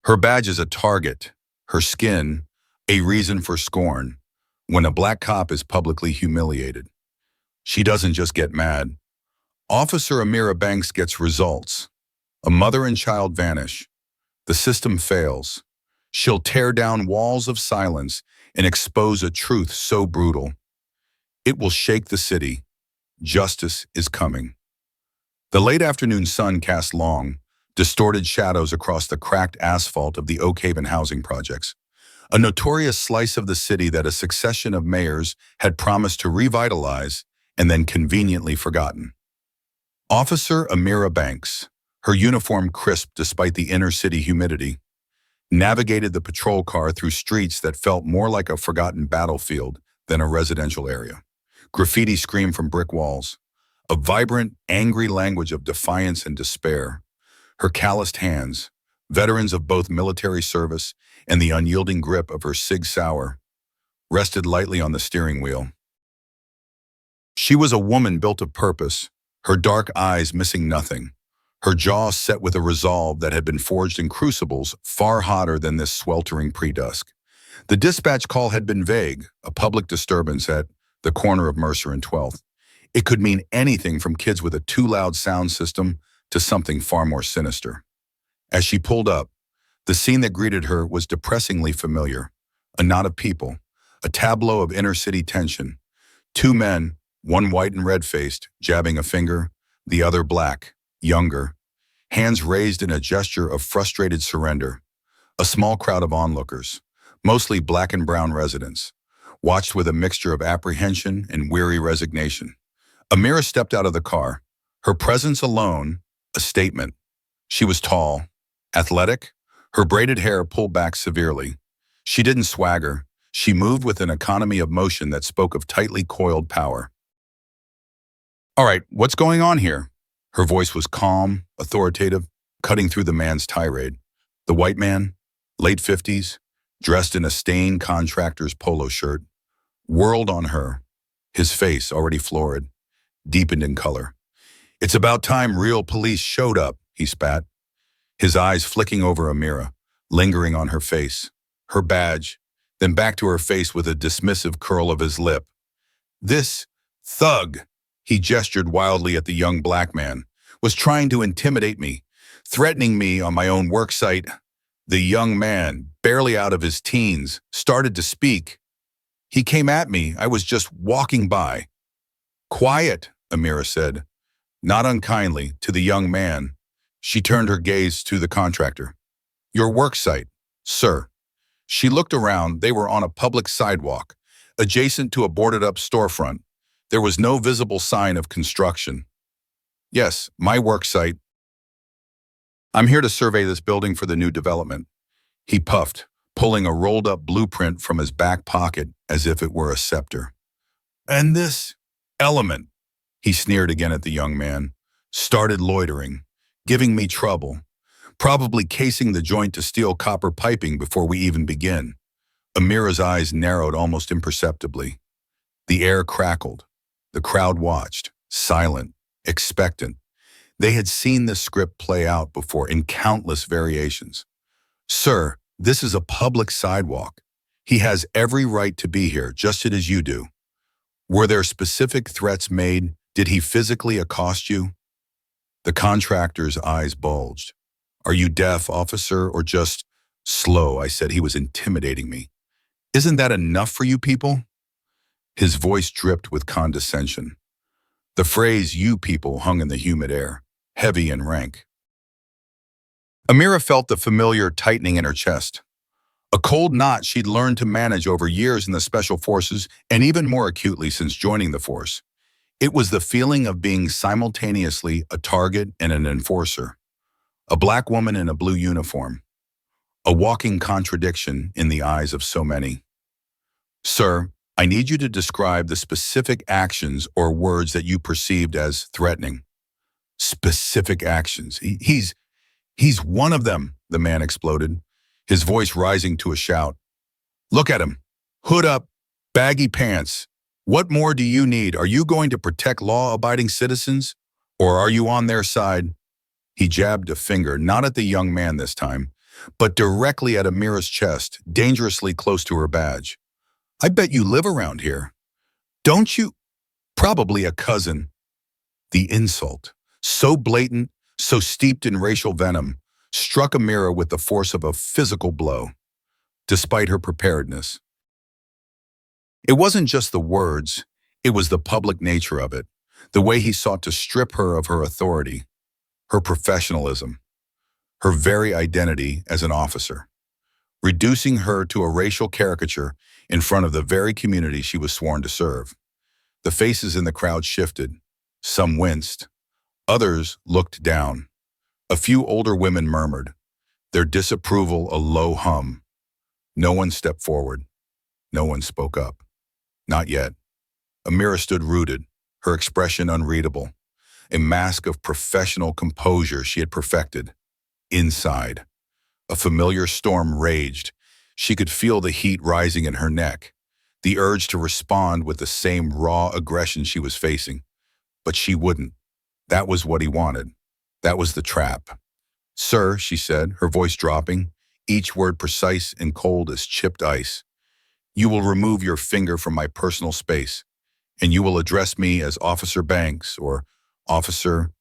Her badge is a target, her skin, a reason for scorn. When a black cop is publicly humiliated, she doesn't just get mad. Officer Amira Banks gets results. A mother and child vanish. The system fails. She'll tear down walls of silence and expose a truth so brutal. It will shake the city. Justice is coming. The late afternoon sun cast long, distorted shadows across the cracked asphalt of the Oak Haven housing projects, a notorious slice of the city that a succession of mayors had promised to revitalize and then conveniently forgotten. Officer Amira Banks, her uniform crisp despite the inner-city humidity, navigated the patrol car through streets that felt more like a forgotten battlefield than a residential area. Graffiti screamed from brick walls, a vibrant, angry language of defiance and despair. Her calloused hands, veterans of both military service and the unyielding grip of her Sig Sauer, rested lightly on the steering wheel. She was a woman built of purpose, her dark eyes missing nothing, her jaw set with a resolve that had been forged in crucibles far hotter than this sweltering pre-dusk. The dispatch call had been vague, a public disturbance at the corner of Mercer and 12th. It could mean anything from kids with a too-loud sound system to something far more sinister. As she pulled up, the scene that greeted her was depressingly familiar. A knot of people, a tableau of inner-city tension. Two men, one white and red-faced, jabbing a finger, the other black, younger, hands raised in a gesture of frustrated surrender. A small crowd of onlookers, mostly black and brown residents, watched with a mixture of apprehension and weary resignation. Amira stepped out of the car, her presence alone a statement. She was tall, athletic, her braided hair pulled back severely. She didn't swagger, she moved with an economy of motion that spoke of tightly coiled power. "All right, what's going on here?" Her voice was calm, authoritative, cutting through the man's tirade. The white man, late 50s, dressed in a stained contractor's polo shirt, whirled on her, his face already florid, deepened in color. "It's about time real police showed up," he spat, his eyes flicking over Amira, lingering on her face, her badge, then back to her face with a dismissive curl of his lip. "This thug," he gestured wildly at the young black man, "was trying to intimidate me, threatening me on my own work site." The young man, barely out of his teens, started to speak. "He came at me. I was just walking by." "Quiet," Amira said, not unkindly, to the young man. She turned her gaze to the contractor. "Your work site, sir." She looked around. They were on a public sidewalk, adjacent to a boarded-up storefront. There was no visible sign of construction. "Yes, my work site. I'm here to survey this building for the new development." He puffed, pulling a rolled-up blueprint from his back pocket as if it were a scepter. "And this element," he sneered again at the young man, "started loitering, giving me trouble, probably casing the joint to steal copper piping before we even begin." Amira's eyes narrowed almost imperceptibly. The air crackled. The crowd watched, silent, expectant. They had seen this script play out before in countless variations. "Sir, this is a public sidewalk. He has every right to be here, just as you do. Were there specific threats made? Did he physically accost you?" The contractor's eyes bulged. "Are you deaf, officer, or just slow?" I said. "He was intimidating me." "Isn't that enough for you people?" His voice dripped with condescension. The phrase "you people" hung in the humid air, heavy and rank. Amira felt the familiar tightening in her chest. A cold knot she'd learned to manage over years in the Special Forces and even more acutely since joining the force. It was the feeling of being simultaneously a target and an enforcer. A black woman in a blue uniform. A walking contradiction in the eyes of so many. "Sir, I need you to describe the specific actions or words that you perceived as threatening." "Specific actions. He's one of them," the man exploded, his voice rising to a shout. "Look at him. Hood up, baggy pants. What more do you need? Are you going to protect law-abiding citizens? Or are you on their side?" He jabbed a finger, not at the young man this time, but directly at Amira's chest, dangerously close to her badge. I bet you live around here. Don't you? Probably a cousin. The insult, so blatant, so steeped in racial venom, struck Amira with the force of a physical blow, despite her preparedness. It wasn't just the words, it was the public nature of it, the way he sought to strip her of her authority, her professionalism, her very identity as an officer, reducing her to a racial caricature in front of the very community she was sworn to serve. The faces in the crowd shifted. Some winced. Others looked down. A few older women murmured, their disapproval a low hum. No one stepped forward. No one spoke up. Not yet. Amira stood rooted, her expression unreadable, a mask of professional composure she had perfected. Inside, a familiar storm raged. She could feel the heat rising in her neck, the urge to respond with the same raw aggression she was facing. But she wouldn't. That was what he wanted. That was the trap. Sir, she said, her voice dropping, each word precise and cold as chipped ice. You will remove your finger from my personal space, and you will address me as Officer Banks or Officer.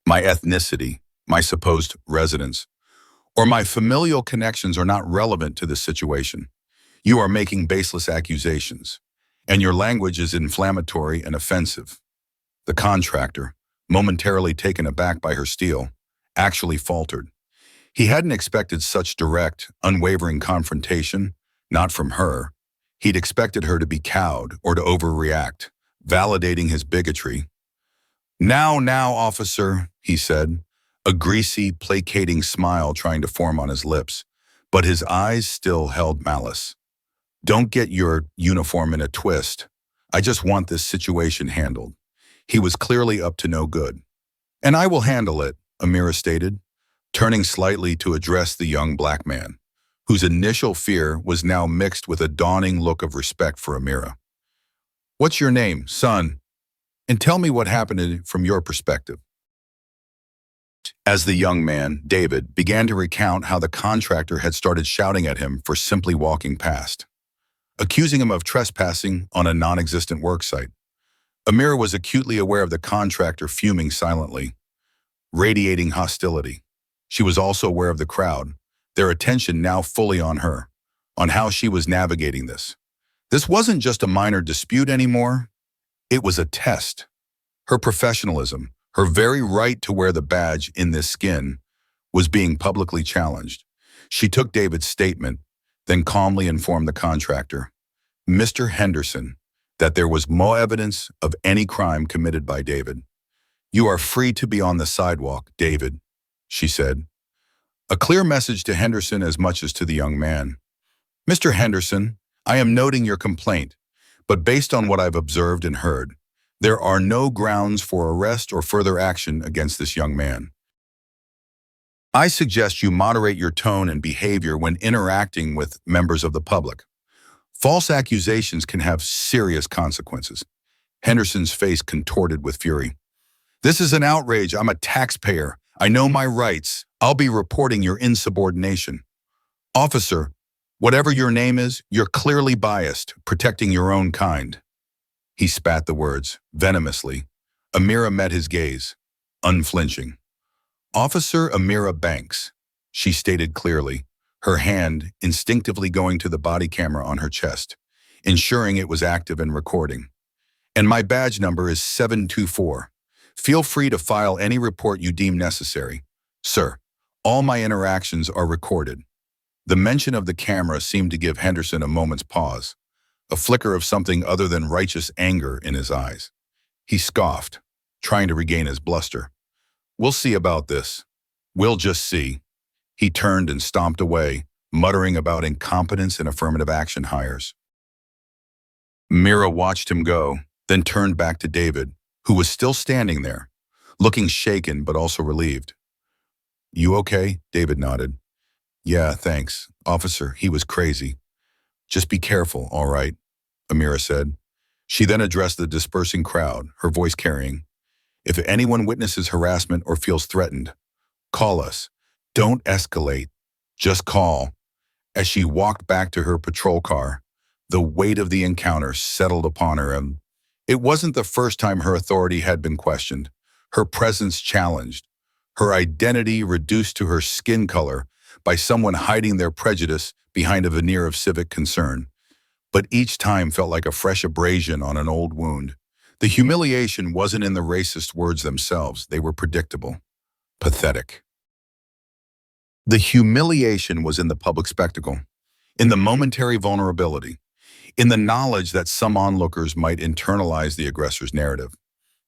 My ethnicity, my supposed residence, or my familial connections are not relevant to this situation. You are making baseless accusations, and your language is inflammatory and offensive. The contractor, momentarily taken aback by her steel, actually faltered. He hadn't expected such direct, unwavering confrontation, not from her. He'd expected her to be cowed or to overreact, validating his bigotry. Now, officer, he said, a greasy, placating smile trying to form on his lips, but his eyes still held malice. Don't get your uniform in a twist. I just want this situation handled. He was clearly up to no good. And I will handle it, Amira stated, turning slightly to address the young black man, whose initial fear was now mixed with a dawning look of respect for Amira. What's your name, son? And tell me what happened from your perspective. As the young man, David, began to recount how the contractor had started shouting at him for simply walking past, accusing him of trespassing on a non-existent worksite. Amira was acutely aware of the contractor fuming silently, radiating hostility. She was also aware of the crowd, their attention now fully on her, on how she was navigating this. This wasn't just a minor dispute anymore. It was a test. Her professionalism, her very right to wear the badge in this skin, was being publicly challenged. She took David's statement, then calmly informed the contractor, Mr. Henderson, that there was no evidence of any crime committed by David. You are free to be on the sidewalk, David, she said. A clear message to Henderson as much as to the young man. Mr. Henderson, I am noting your complaint, but based on what I've observed and heard, there are no grounds for arrest or further action against this young man. I suggest you moderate your tone and behavior when interacting with members of the public. False accusations can have serious consequences. Henderson's face contorted with fury. This is an outrage. I'm a taxpayer. I know my rights. I'll be reporting your insubordination. Officer, whatever your name is, you're clearly biased, protecting your own kind. He spat the words, venomously. Amira met his gaze, unflinching. Officer Amira Banks, she stated clearly, her hand instinctively going to the body camera on her chest, ensuring it was active and recording. And my badge number is 724. Feel free to file any report you deem necessary. Sir, all my interactions are recorded. The mention of the camera seemed to give Henderson a moment's pause, a flicker of something other than righteous anger in his eyes. He scoffed, trying to regain his bluster. We'll see about this. We'll just see. He turned and stomped away, muttering about incompetence and affirmative action hires. Mira watched him go, then turned back to David, who was still standing there, looking shaken but also relieved. You okay? David nodded. Yeah, thanks. Officer, he was crazy. Just be careful, all right, Amira said. She then addressed the dispersing crowd, her voice carrying, if anyone witnesses harassment or feels threatened, call us. Don't escalate. Just call. As she walked back to her patrol car, the weight of the encounter settled upon her, and it wasn't the first time her authority had been questioned, her presence challenged, her identity reduced to her skin color by someone hiding their prejudice behind a veneer of civic concern. But each time felt like a fresh abrasion on an old wound. The humiliation wasn't in the racist words themselves, they were predictable, pathetic. The humiliation was in the public spectacle, in the momentary vulnerability, in the knowledge that some onlookers might internalize the aggressor's narrative,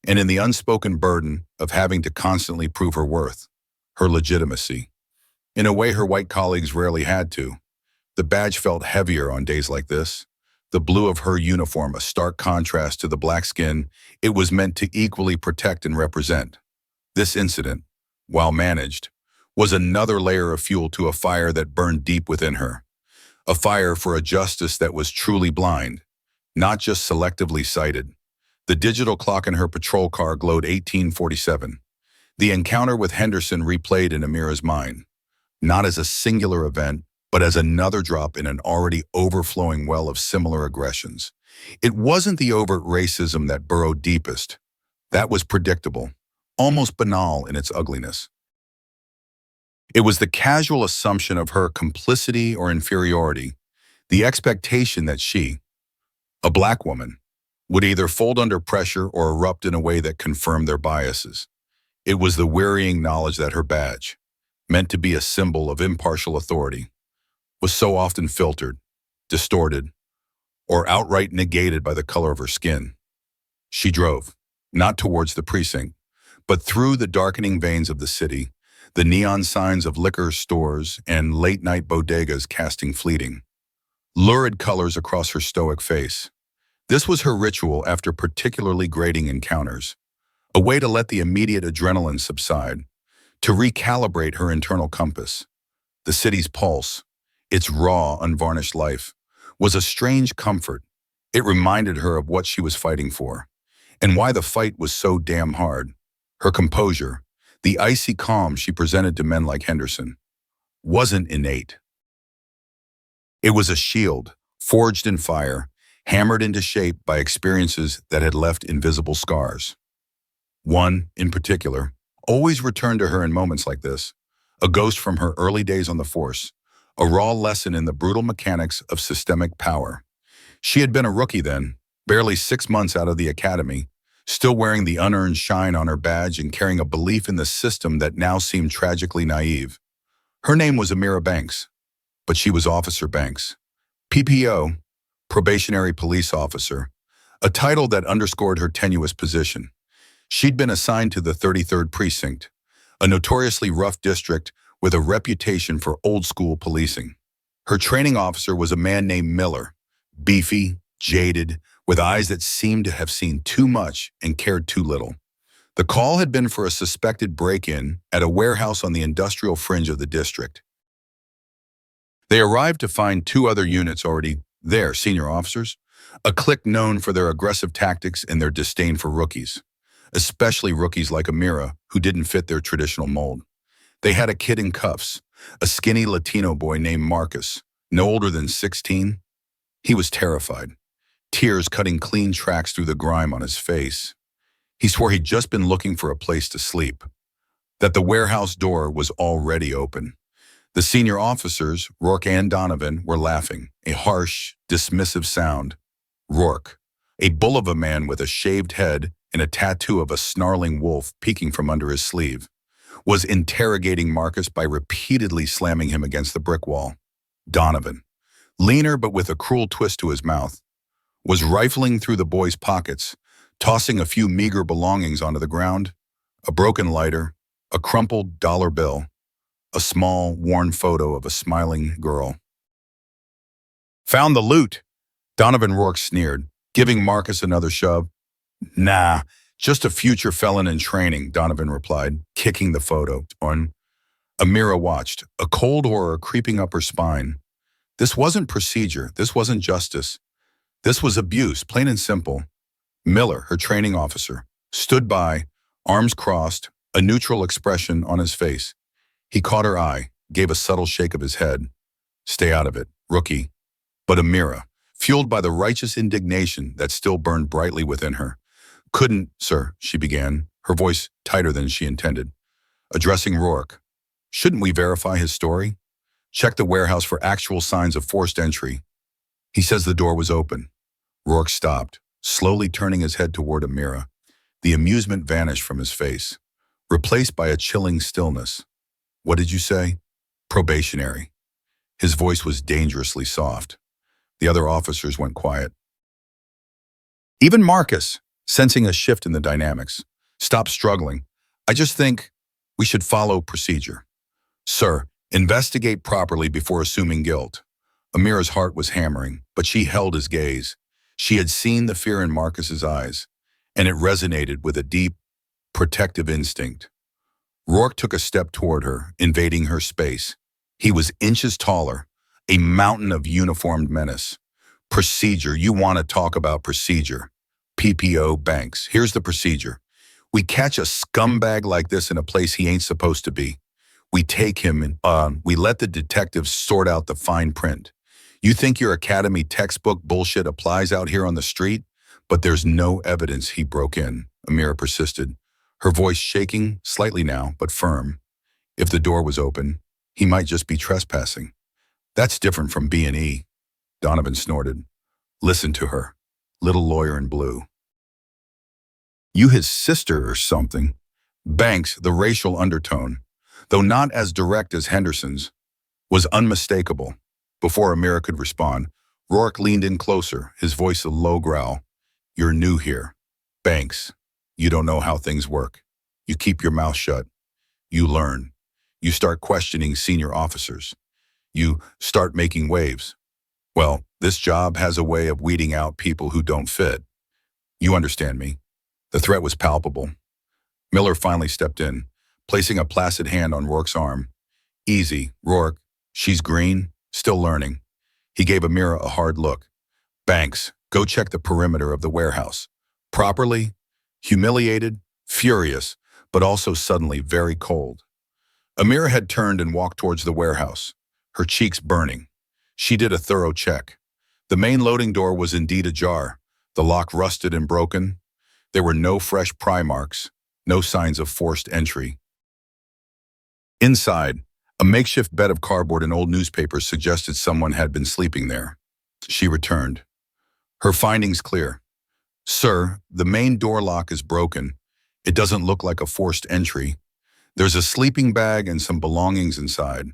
and in the unspoken burden of having to constantly prove her worth, her legitimacy. In a way her white colleagues rarely had to. The badge felt heavier on days like this. The blue of her uniform, a stark contrast to the black skin it was meant to equally protect and represent. This incident, while managed, was another layer of fuel to a fire that burned deep within her. A fire for a justice that was truly blind, not just selectively sighted. The digital clock in her patrol car glowed 1847. The encounter with Henderson replayed in Amira's mind, not as a singular event, but as another drop in an already overflowing well of similar aggressions. It wasn't the overt racism that burrowed deepest. That was predictable, almost banal in its ugliness. It was the casual assumption of her complicity or inferiority, the expectation that she, a black woman, would either fold under pressure or erupt in a way that confirmed their biases. It was the wearying knowledge that her badge, meant to be a symbol of impartial authority, was so often filtered, distorted, or outright negated by the color of her skin. She drove, not towards the precinct, but through the darkening veins of the city, the neon signs of liquor stores and late-night bodegas casting fleeting, lurid colors across her stoic face. This was her ritual after particularly grating encounters, a way to let the immediate adrenaline subside, to recalibrate her internal compass. The city's pulse, its raw, unvarnished life, was a strange comfort. It reminded her of what she was fighting for, and why the fight was so damn hard. Her composure, the icy calm she presented to men like Henderson, wasn't innate. It was a shield, forged in fire, hammered into shape by experiences that had left invisible scars. One, in particular, always returned to her in moments like this, a ghost from her early days on the force, a raw lesson in the brutal mechanics of systemic power. She had been a rookie then, barely 6 months out of the academy, still wearing the unearned shine on her badge and carrying a belief in the system that now seemed tragically naive. Her name was Amira Banks, but she was Officer Banks. PPO, probationary police officer, a title that underscored her tenuous position. She'd been assigned to the 33rd Precinct, a notoriously rough district with a reputation for old-school policing. Her training officer was a man named Miller, beefy, jaded, with eyes that seemed to have seen too much and cared too little. The call had been for a suspected break-in at a warehouse on the industrial fringe of the district. They arrived to find 2 other units already there, senior officers, a clique known for their aggressive tactics and their disdain for rookies, especially rookies like Amira, who didn't fit their traditional mold. They had a kid in cuffs, a skinny Latino boy named Marcus, no older than 16. He was terrified, tears cutting clean tracks through the grime on his face. He swore he'd just been looking for a place to sleep, that the warehouse door was already open. The senior officers, Rourke and Donovan, were laughing, a harsh, dismissive sound. Rourke, a bull of a man with a shaved head and a tattoo of a snarling wolf peeking from under his sleeve, was interrogating Marcus by repeatedly slamming him against the brick wall. Donovan, leaner but with a cruel twist to his mouth, was rifling through the boy's pockets, tossing a few meager belongings onto the ground, a broken lighter, a crumpled dollar bill, a small, worn photo of a smiling girl. "Found the loot," Donovan Rourke sneered, giving Marcus another shove. "Nah, just a future felon in training," Donovan replied, kicking the photo on. Amira watched, a cold horror creeping up her spine. This wasn't procedure, this wasn't justice. This was abuse, plain and simple. Miller, her training officer, stood by, arms crossed, a neutral expression on his face. He caught her eye, gave a subtle shake of his head. Stay out of it, rookie. But Amira, fueled by the righteous indignation that still burned brightly within her, couldn't, sir, she began, her voice tighter than she intended. Addressing Rourke. Shouldn't we verify his story? Check the warehouse for actual signs of forced entry. He says the door was open. Rourke stopped, slowly turning his head toward Amira. The amusement vanished from his face, replaced by a chilling stillness. What did you say? Probationary. His voice was dangerously soft. The other officers went quiet. Even Marcus, sensing a shift in the dynamics, stopped struggling. I just think we should follow procedure. Sir, investigate properly before assuming guilt. Amira's heart was hammering, but she held his gaze. She had seen the fear in Marcus's eyes, and it resonated with a deep, protective instinct. Rourke took a step toward her, invading her space. He was inches taller, a mountain of uniformed menace. Procedure, you want to talk about procedure. PPO Banks, here's the procedure. We catch a scumbag like this in a place he ain't supposed to be. We take him and we let the detectives sort out the fine print. You think your academy textbook bullshit applies out here on the street? But there's no evidence he broke in, Amira persisted, her voice shaking slightly now, but firm. If the door was open, he might just be trespassing. That's different from B&E. Donovan snorted. Listen to her, little lawyer in blue. You his sister or something. Banks, the racial undertone, though not as direct as Henderson's, was unmistakable. Before Amira could respond, Rourke leaned in closer, his voice a low growl. You're new here. Banks, you don't know how things work. You keep your mouth shut. You learn. You start questioning senior officers. You start making waves. Well, this job has a way of weeding out people who don't fit. You understand me. The threat was palpable. Miller finally stepped in, placing a placid hand on Rourke's arm. Easy, Rourke. She's green, still learning. He gave Amira a hard look. Banks, go check the perimeter of the warehouse. Properly, humiliated, furious, but also suddenly very cold. Amira had turned and walked towards the warehouse, her cheeks burning. She did a thorough check. The main loading door was indeed ajar, the lock rusted and broken. There were no fresh pry marks, no signs of forced entry. Inside, a makeshift bed of cardboard and old newspapers suggested someone had been sleeping there. She returned. Her findings clear. Sir, the main door lock is broken. It doesn't look like a forced entry. There's a sleeping bag and some belongings inside.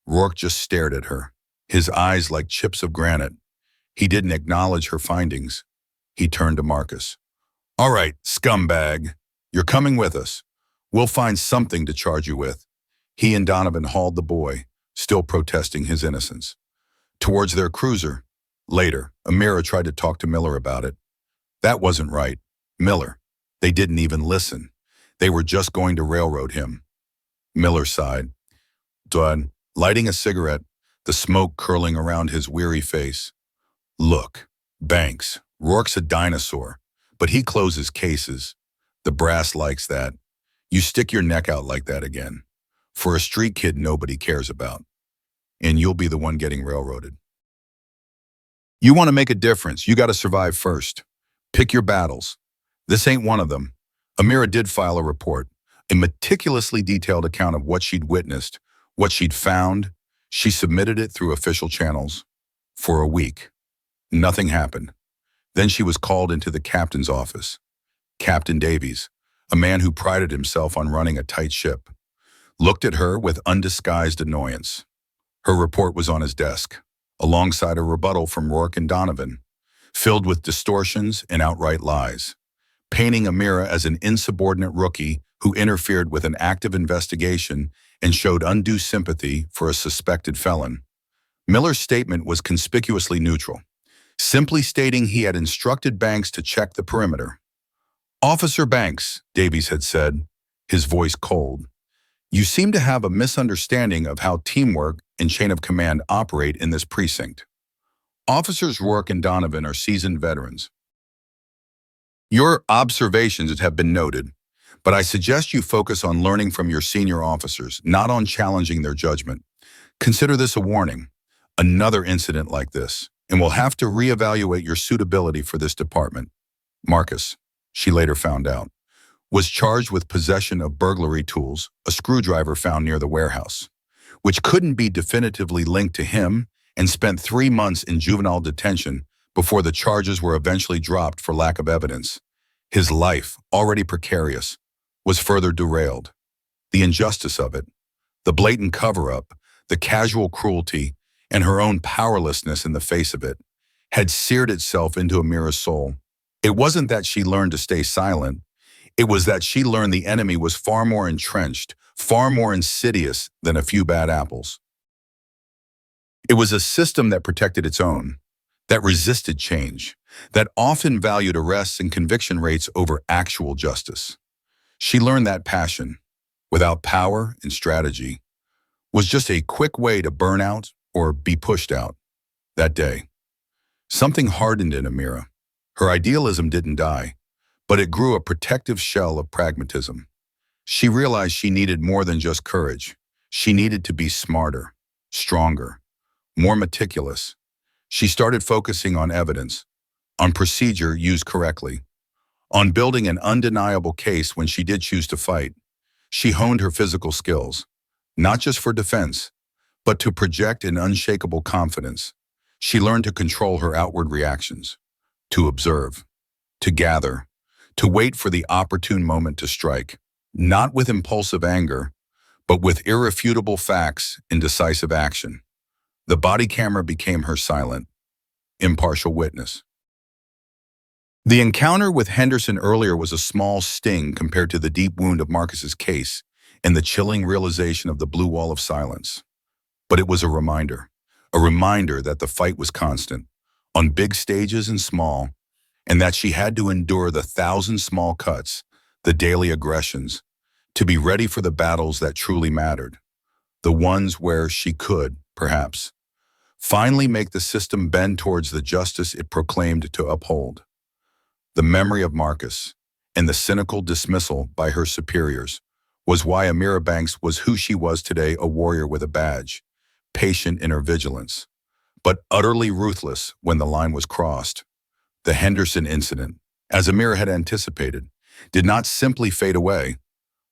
Rourke just stared at her, his eyes like chips of granite. He didn't acknowledge her findings. He turned to Marcus. All right, scumbag. You're coming with us. We'll find something to charge you with. He and Donovan hauled the boy, still protesting his innocence, towards their cruiser. Later, Amira tried to talk to Miller about it. That wasn't right. Miller. They didn't even listen. They were just going to railroad him. Miller sighed. Done, lighting a cigarette, the smoke curling around his weary face. Look, Banks, Rourke's a dinosaur, but he closes cases. The brass likes that. You stick your neck out like that again. For a street kid nobody cares about. And you'll be the one getting railroaded. You want to make a difference, you got to survive first. Pick your battles. This ain't one of them. Amira did file a report, a meticulously detailed account of what she'd witnessed, what she'd found. She submitted it through official channels. For a week. Nothing happened. Then she was called into the captain's office. Captain Davies, a man who prided himself on running a tight ship, looked at her with undisguised annoyance. Her report was on his desk, alongside a rebuttal from Rourke and Donovan, filled with distortions and outright lies, painting Amira as an insubordinate rookie who interfered with an active investigation and showed undue sympathy for a suspected felon. Miller's statement was conspicuously neutral, simply stating he had instructed Banks to check the perimeter. Officer Banks, Davies had said, his voice cold, you seem to have a misunderstanding of how teamwork and chain of command operate in this precinct. Officers Rourke and Donovan are seasoned veterans. Your observations have been noted, But I suggest you focus on learning from your senior officers, not on challenging their judgment. Consider this a warning. Another incident like this, and we'll have to reevaluate your suitability for this department. Marcus, she later found out, was charged with possession of burglary tools, a screwdriver found near the warehouse, which couldn't be definitively linked to him, and spent 3 months in juvenile detention before the charges were eventually dropped for lack of evidence. His life, already precarious, was further derailed. The injustice of it, the blatant cover-up, the casual cruelty, and her own powerlessness in the face of it, had seared itself into Amira's soul. It wasn't that she learned to stay silent. It was that she learned the enemy was far more entrenched, far more insidious than a few bad apples. It was a system that protected its own, that resisted change, that often valued arrests and conviction rates over actual justice. She learned that passion, without power and strategy, was just a quick way to burn out or be pushed out. That day, something hardened in Amira. Her idealism didn't die, but it grew a protective shell of pragmatism. She realized she needed more than just courage. She needed to be smarter, stronger, more meticulous. She started focusing on evidence, on procedure used correctly, on building an undeniable case when she did choose to fight. She honed her physical skills, not just for defense, but to project an unshakable confidence. She learned to control her outward reactions, to observe, to gather, to wait for the opportune moment to strike, not with impulsive anger, but with irrefutable facts and decisive action. The body camera became her silent, impartial witness. The encounter with Henderson earlier was a small sting compared to the deep wound of Marcus's case and the chilling realization of the blue wall of silence. But it was a reminder that the fight was constant, on big stages and small, and that she had to endure the 1,000 small cuts, the daily aggressions, to be ready for the battles that truly mattered, the ones where she could, perhaps, finally make the system bend towards the justice it proclaimed to uphold. The memory of Marcus and the cynical dismissal by her superiors was why Amira Banks was who she was today, a warrior with a badge, patient in her vigilance, but utterly ruthless when the line was crossed. The Henderson incident, as Amira had anticipated, did not simply fade away.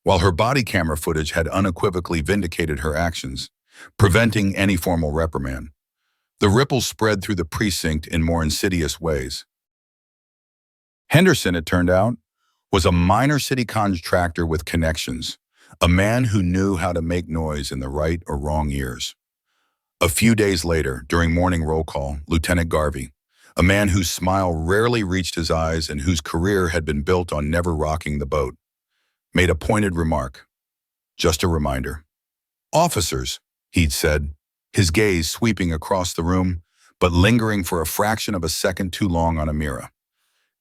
While her body camera footage had unequivocally vindicated her actions, preventing any formal reprimand, the ripples spread through the precinct in more insidious ways. Henderson, it turned out, was a minor city contractor with connections, a man who knew how to make noise in the right or wrong ears. A few days later, during morning roll call, Lieutenant Garvey, a man whose smile rarely reached his eyes and whose career had been built on never rocking the boat, made a pointed remark. Just a reminder. Officers, he'd said, his gaze sweeping across the room, but lingering for a fraction of a second too long on Amira.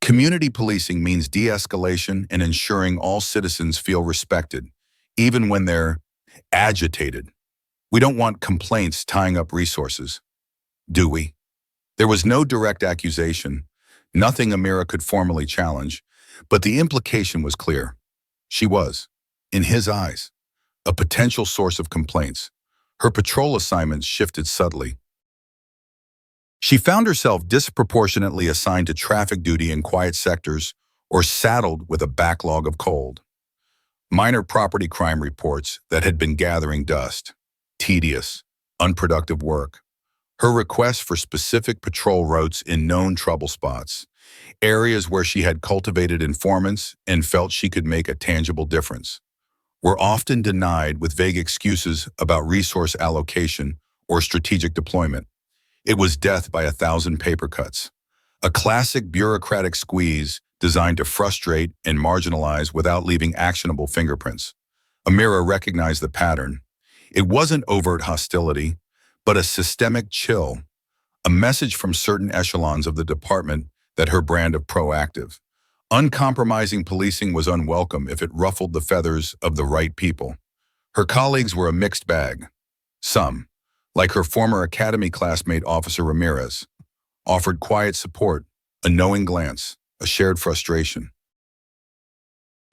Community policing means de-escalation and ensuring all citizens feel respected, even when they're agitated. We don't want complaints tying up resources, do we? There was no direct accusation, nothing Amira could formally challenge, but the implication was clear. She was, in his eyes, a potential source of complaints. Her patrol assignments shifted subtly. She found herself disproportionately assigned to traffic duty in quiet sectors or saddled with a backlog of cold. Minor property crime reports that had been gathering dust, tedious, unproductive work. Her requests for specific patrol routes in known trouble spots, areas where she had cultivated informants and felt she could make a tangible difference, were often denied with vague excuses about resource allocation or strategic deployment. It was death by 1,000 paper cuts, a classic bureaucratic squeeze designed to frustrate and marginalize without leaving actionable fingerprints. Amira recognized the pattern. It wasn't overt hostility, but a systemic chill, a message from certain echelons of the department that her brand of proactive, uncompromising policing was unwelcome if it ruffled the feathers of the right people. Her colleagues were a mixed bag. Some, like her former academy classmate Officer Ramirez, offered quiet support, a knowing glance, a shared frustration.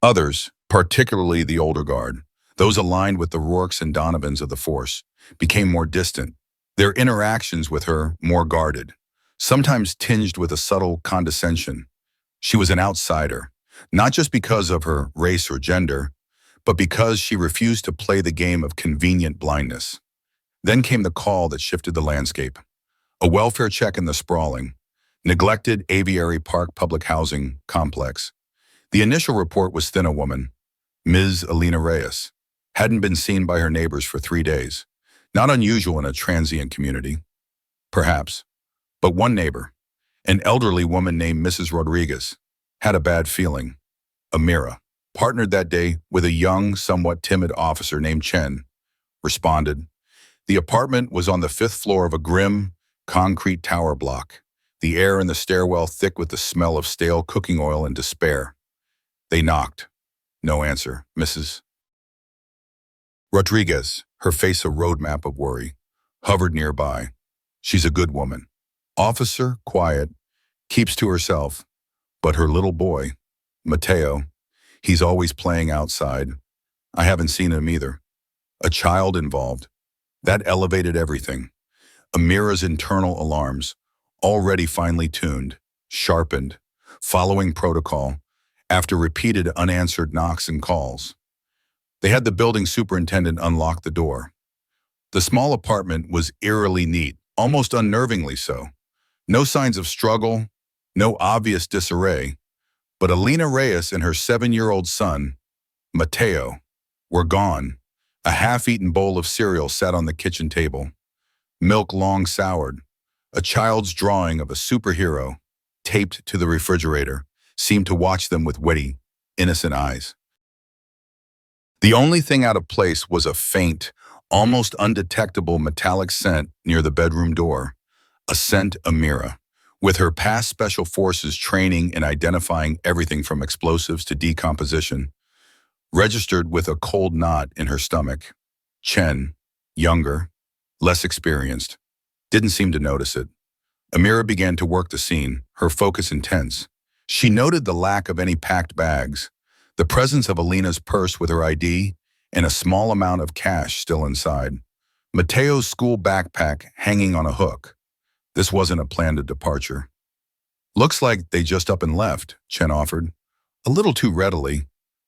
Others, particularly the older guard. Those aligned with the Rourkes and Donovans of the force became more distant, their interactions with her more guarded, sometimes tinged with a subtle condescension. She was an outsider, not just because of her race or gender, but because she refused to play the game of convenient blindness. Then came the call that shifted the landscape. A welfare check in the sprawling, neglected Aviary Park public housing complex. The initial report was thin a woman, Ms. Alina Reyes, hadn't been seen by her neighbors for 3 days. Not unusual in a transient community, perhaps. But one neighbor, an elderly woman named Mrs. Rodriguez, had a bad feeling. Amira, partnered that day with a young, somewhat timid officer named Chen, responded. The apartment was on the 5th floor of a grim, concrete tower block, the air in the stairwell thick with the smell of stale cooking oil and despair. They knocked. No answer, Mrs. Rodriguez, her face a roadmap of worry, hovered nearby. She's a good woman. Officer, quiet, keeps to herself. But her little boy, Mateo, he's always playing outside. I haven't seen him either. A child involved. That elevated everything. Amira's internal alarms, already finely tuned, sharpened, following protocol, after repeated unanswered knocks and calls. They had the building superintendent unlock the door. The small apartment was eerily neat, almost unnervingly so. No signs of struggle, no obvious disarray, but Alina Reyes and her 7-year-old son, Mateo, were gone. A half-eaten bowl of cereal sat on the kitchen table. Milk long soured. A child's drawing of a superhero, taped to the refrigerator, seemed to watch them with wetty, innocent eyes. The only thing out of place was a faint, almost undetectable metallic scent near the bedroom door, a scent Amira, with her past special forces training in identifying everything from explosives to decomposition, registered with a cold knot in her stomach. Chen, younger, less experienced, didn't seem to notice it. Amira began to work the scene, her focus intense. She noted the lack of any packed bags, the presence of Alina's purse with her ID, and a small amount of cash still inside. Mateo's school backpack hanging on a hook. This wasn't a planned departure. Looks like they just up and left, Chen offered. A little too readily.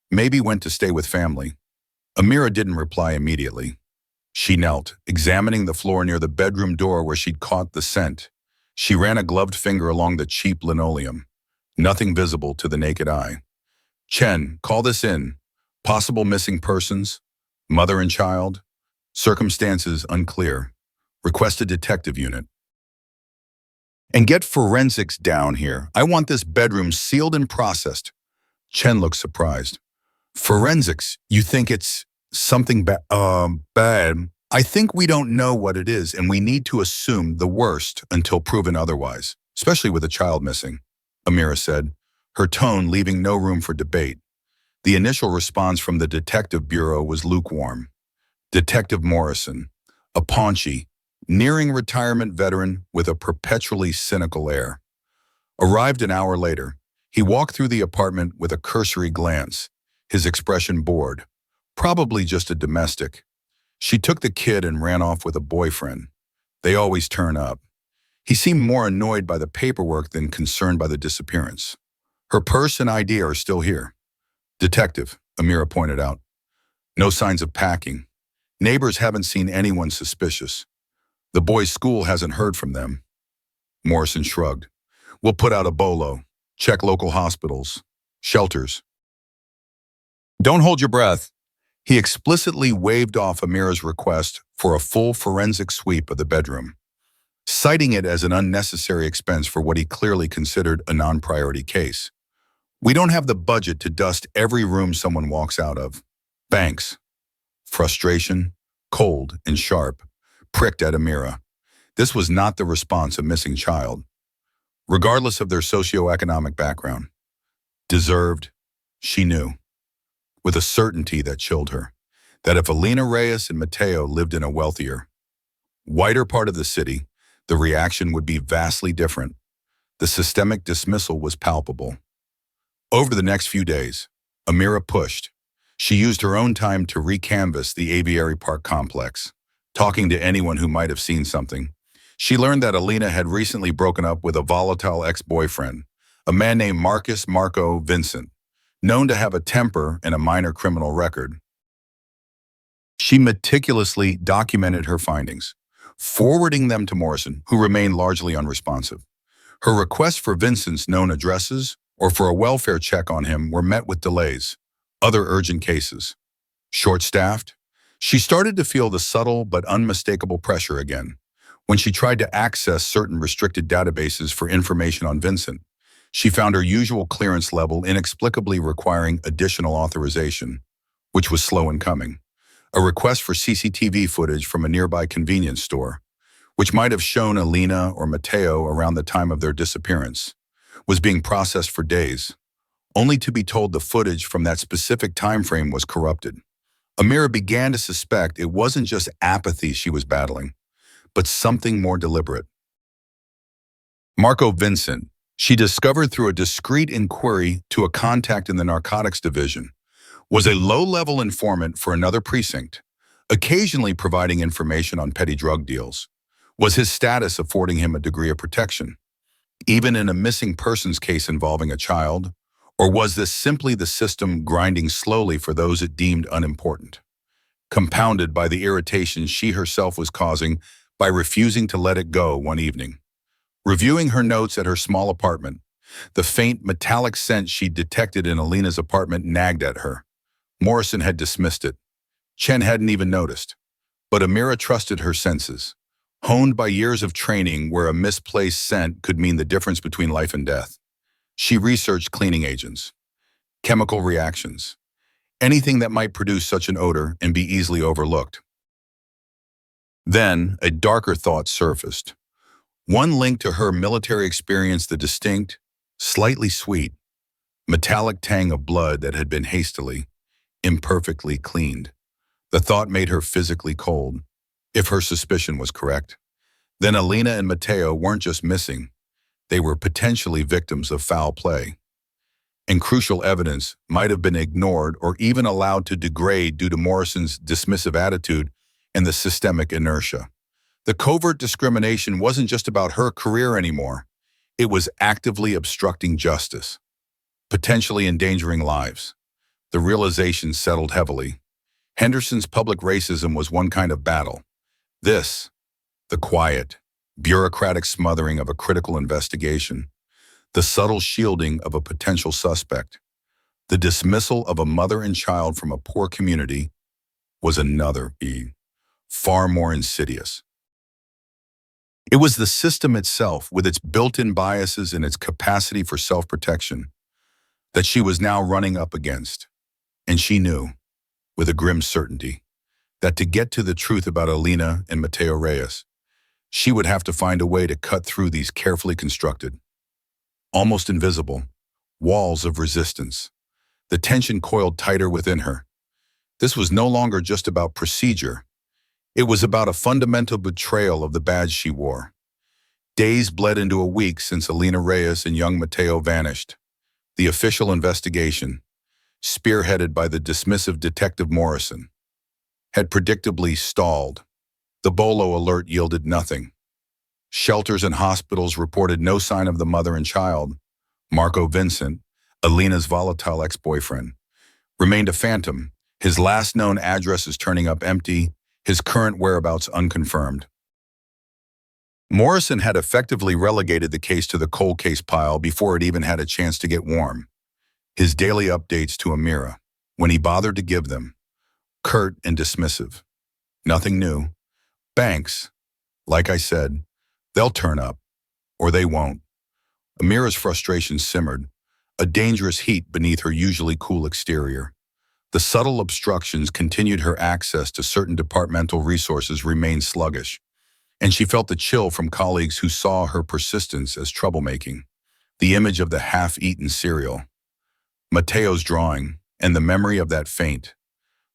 Maybe went to stay with family. Amira didn't reply immediately. She knelt, examining the floor near the bedroom door where she'd caught the scent. She ran a gloved finger along the cheap linoleum. Nothing visible to the naked eye. Chen, call this in. Possible missing persons, mother and child, circumstances unclear. Request a detective unit. And get forensics down here. I want this bedroom sealed and processed. Chen looked surprised. Forensics? You think it's something bad? I think we don't know what it is, and we need to assume the worst until proven otherwise, especially with a child missing, Amira said, her tone leaving no room for debate. The initial response from the Detective Bureau was lukewarm. Detective Morrison, a paunchy, nearing retirement veteran with a perpetually cynical air. Arrived an hour later, he walked through the apartment with a cursory glance, his expression bored. Probably just a domestic. She took the kid and ran off with a boyfriend. They always turn up. He seemed more annoyed by the paperwork than concerned by the disappearance. Her purse and ID are still here. Detective, Amira pointed out. No signs of packing. Neighbors haven't seen anyone suspicious. The boys' school hasn't heard from them. Morrison shrugged. We'll put out a bolo. Check local hospitals. Shelters. Don't hold your breath. He explicitly waved off Amira's request for a full forensic sweep of the bedroom, citing it as an unnecessary expense for what he clearly considered a non-priority case. We don't have the budget to dust every room someone walks out of. Banks. Frustration, cold and sharp, pricked at Amira. This was not the response of a missing child, regardless of their socioeconomic background. Deserved, she knew, with a certainty that chilled her, that if Alina Reyes and Mateo lived in a wealthier, whiter part of the city, the reaction would be vastly different. The systemic dismissal was palpable. Over the next few days, Amira pushed. She used her own time to recanvass the aviary park complex, talking to anyone who might have seen something. She learned that Alina had recently broken up with a volatile ex-boyfriend, a man named Marco Vincent, known to have a temper and a minor criminal record. She meticulously documented her findings, forwarding them to Morrison, who remained largely unresponsive. Her requests for Vincent's known addresses or for a welfare check on him were met with delays. Other urgent cases. Short-staffed, she started to feel the subtle but unmistakable pressure again. When she tried to access certain restricted databases for information on Vincent, she found her usual clearance level inexplicably requiring additional authorization, which was slow in coming. A request for CCTV footage from a nearby convenience store, which might have shown Alina or Matteo around the time of their disappearance, was being processed for days, only to be told the footage from that specific time frame was corrupted. Amira began to suspect it wasn't just apathy she was battling, but something more deliberate. Marco Vincent, she discovered through a discreet inquiry to a contact in the narcotics division, was a low-level informant for another precinct, occasionally providing information on petty drug deals. Was his status affording him a degree of protection, even in a missing persons case involving a child? Or was this simply the system grinding slowly for those it deemed unimportant, compounded by the irritation she herself was causing by refusing to let it go one evening? Reviewing her notes at her small apartment, the faint metallic scent she detected in Alina's apartment nagged at her. Morrison had dismissed it. Chen hadn't even noticed. But Amira trusted her senses, honed by years of training where a misplaced scent could mean the difference between life and death. She researched cleaning agents, chemical reactions, anything that might produce such an odor and be easily overlooked. Then, a darker thought surfaced. One linked to her military experience, the distinct, slightly sweet, metallic tang of blood that had been hastily, imperfectly cleaned. The thought made her physically cold. If her suspicion was correct, then Alina and Matteo weren't just missing. They were potentially victims of foul play. And crucial evidence might have been ignored or even allowed to degrade due to Morrison's dismissive attitude and the systemic inertia. The covert discrimination wasn't just about her career anymore. It was actively obstructing justice, potentially endangering lives. The realization settled heavily. Henderson's public racism was one kind of battle. This, the quiet, bureaucratic smothering of a critical investigation, the subtle shielding of a potential suspect, the dismissal of a mother and child from a poor community, was another being, far more insidious. It was the system itself, with its built-in biases and its capacity for self-protection, that she was now running up against. And she knew, with a grim certainty, that to get to the truth about Alina and Matteo Reyes, she would have to find a way to cut through these carefully constructed, almost invisible, walls of resistance. The tension coiled tighter within her. This was no longer just about procedure. It was about a fundamental betrayal of the badge she wore. Days bled into a week since Alina Reyes and young Matteo vanished. The official investigation, spearheaded by the dismissive Detective Morrison, had predictably stalled. The Bolo alert yielded nothing. Shelters and hospitals reported no sign of the mother and child. Marco Vincent, Alina's volatile ex-boyfriend, remained a phantom, his last known addresses turning up empty, his current whereabouts unconfirmed. Morrison had effectively relegated the case to the cold case pile before it even had a chance to get warm. His daily updates to Amira, when he bothered to give them, curt and dismissive. Nothing new. Banks, like I said, they'll turn up, or they won't. Amira's frustration simmered, a dangerous heat beneath her usually cool exterior. The subtle obstructions continued her access to certain departmental resources remained sluggish, and she felt the chill from colleagues who saw her persistence as troublemaking. The image of the half-eaten cereal, Matteo's drawing, and the memory of that faint,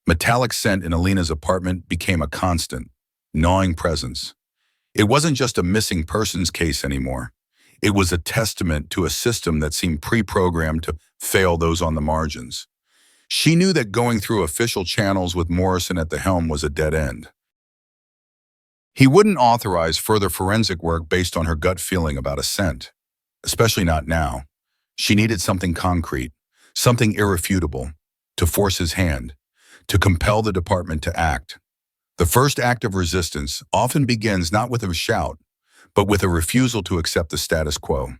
metallic scent in Alina's apartment became a constant, gnawing presence. It wasn't just a missing persons case anymore. It was a testament to a system that seemed pre-programmed to fail those on the margins. She knew that going through official channels with Morrison at the helm was a dead end. He wouldn't authorize further forensic work based on her gut feeling about a scent, especially not now. She needed something concrete, something irrefutable, to force his hand, to compel the department to act. The first act of resistance often begins not with a shout, but with a refusal to accept the status quo.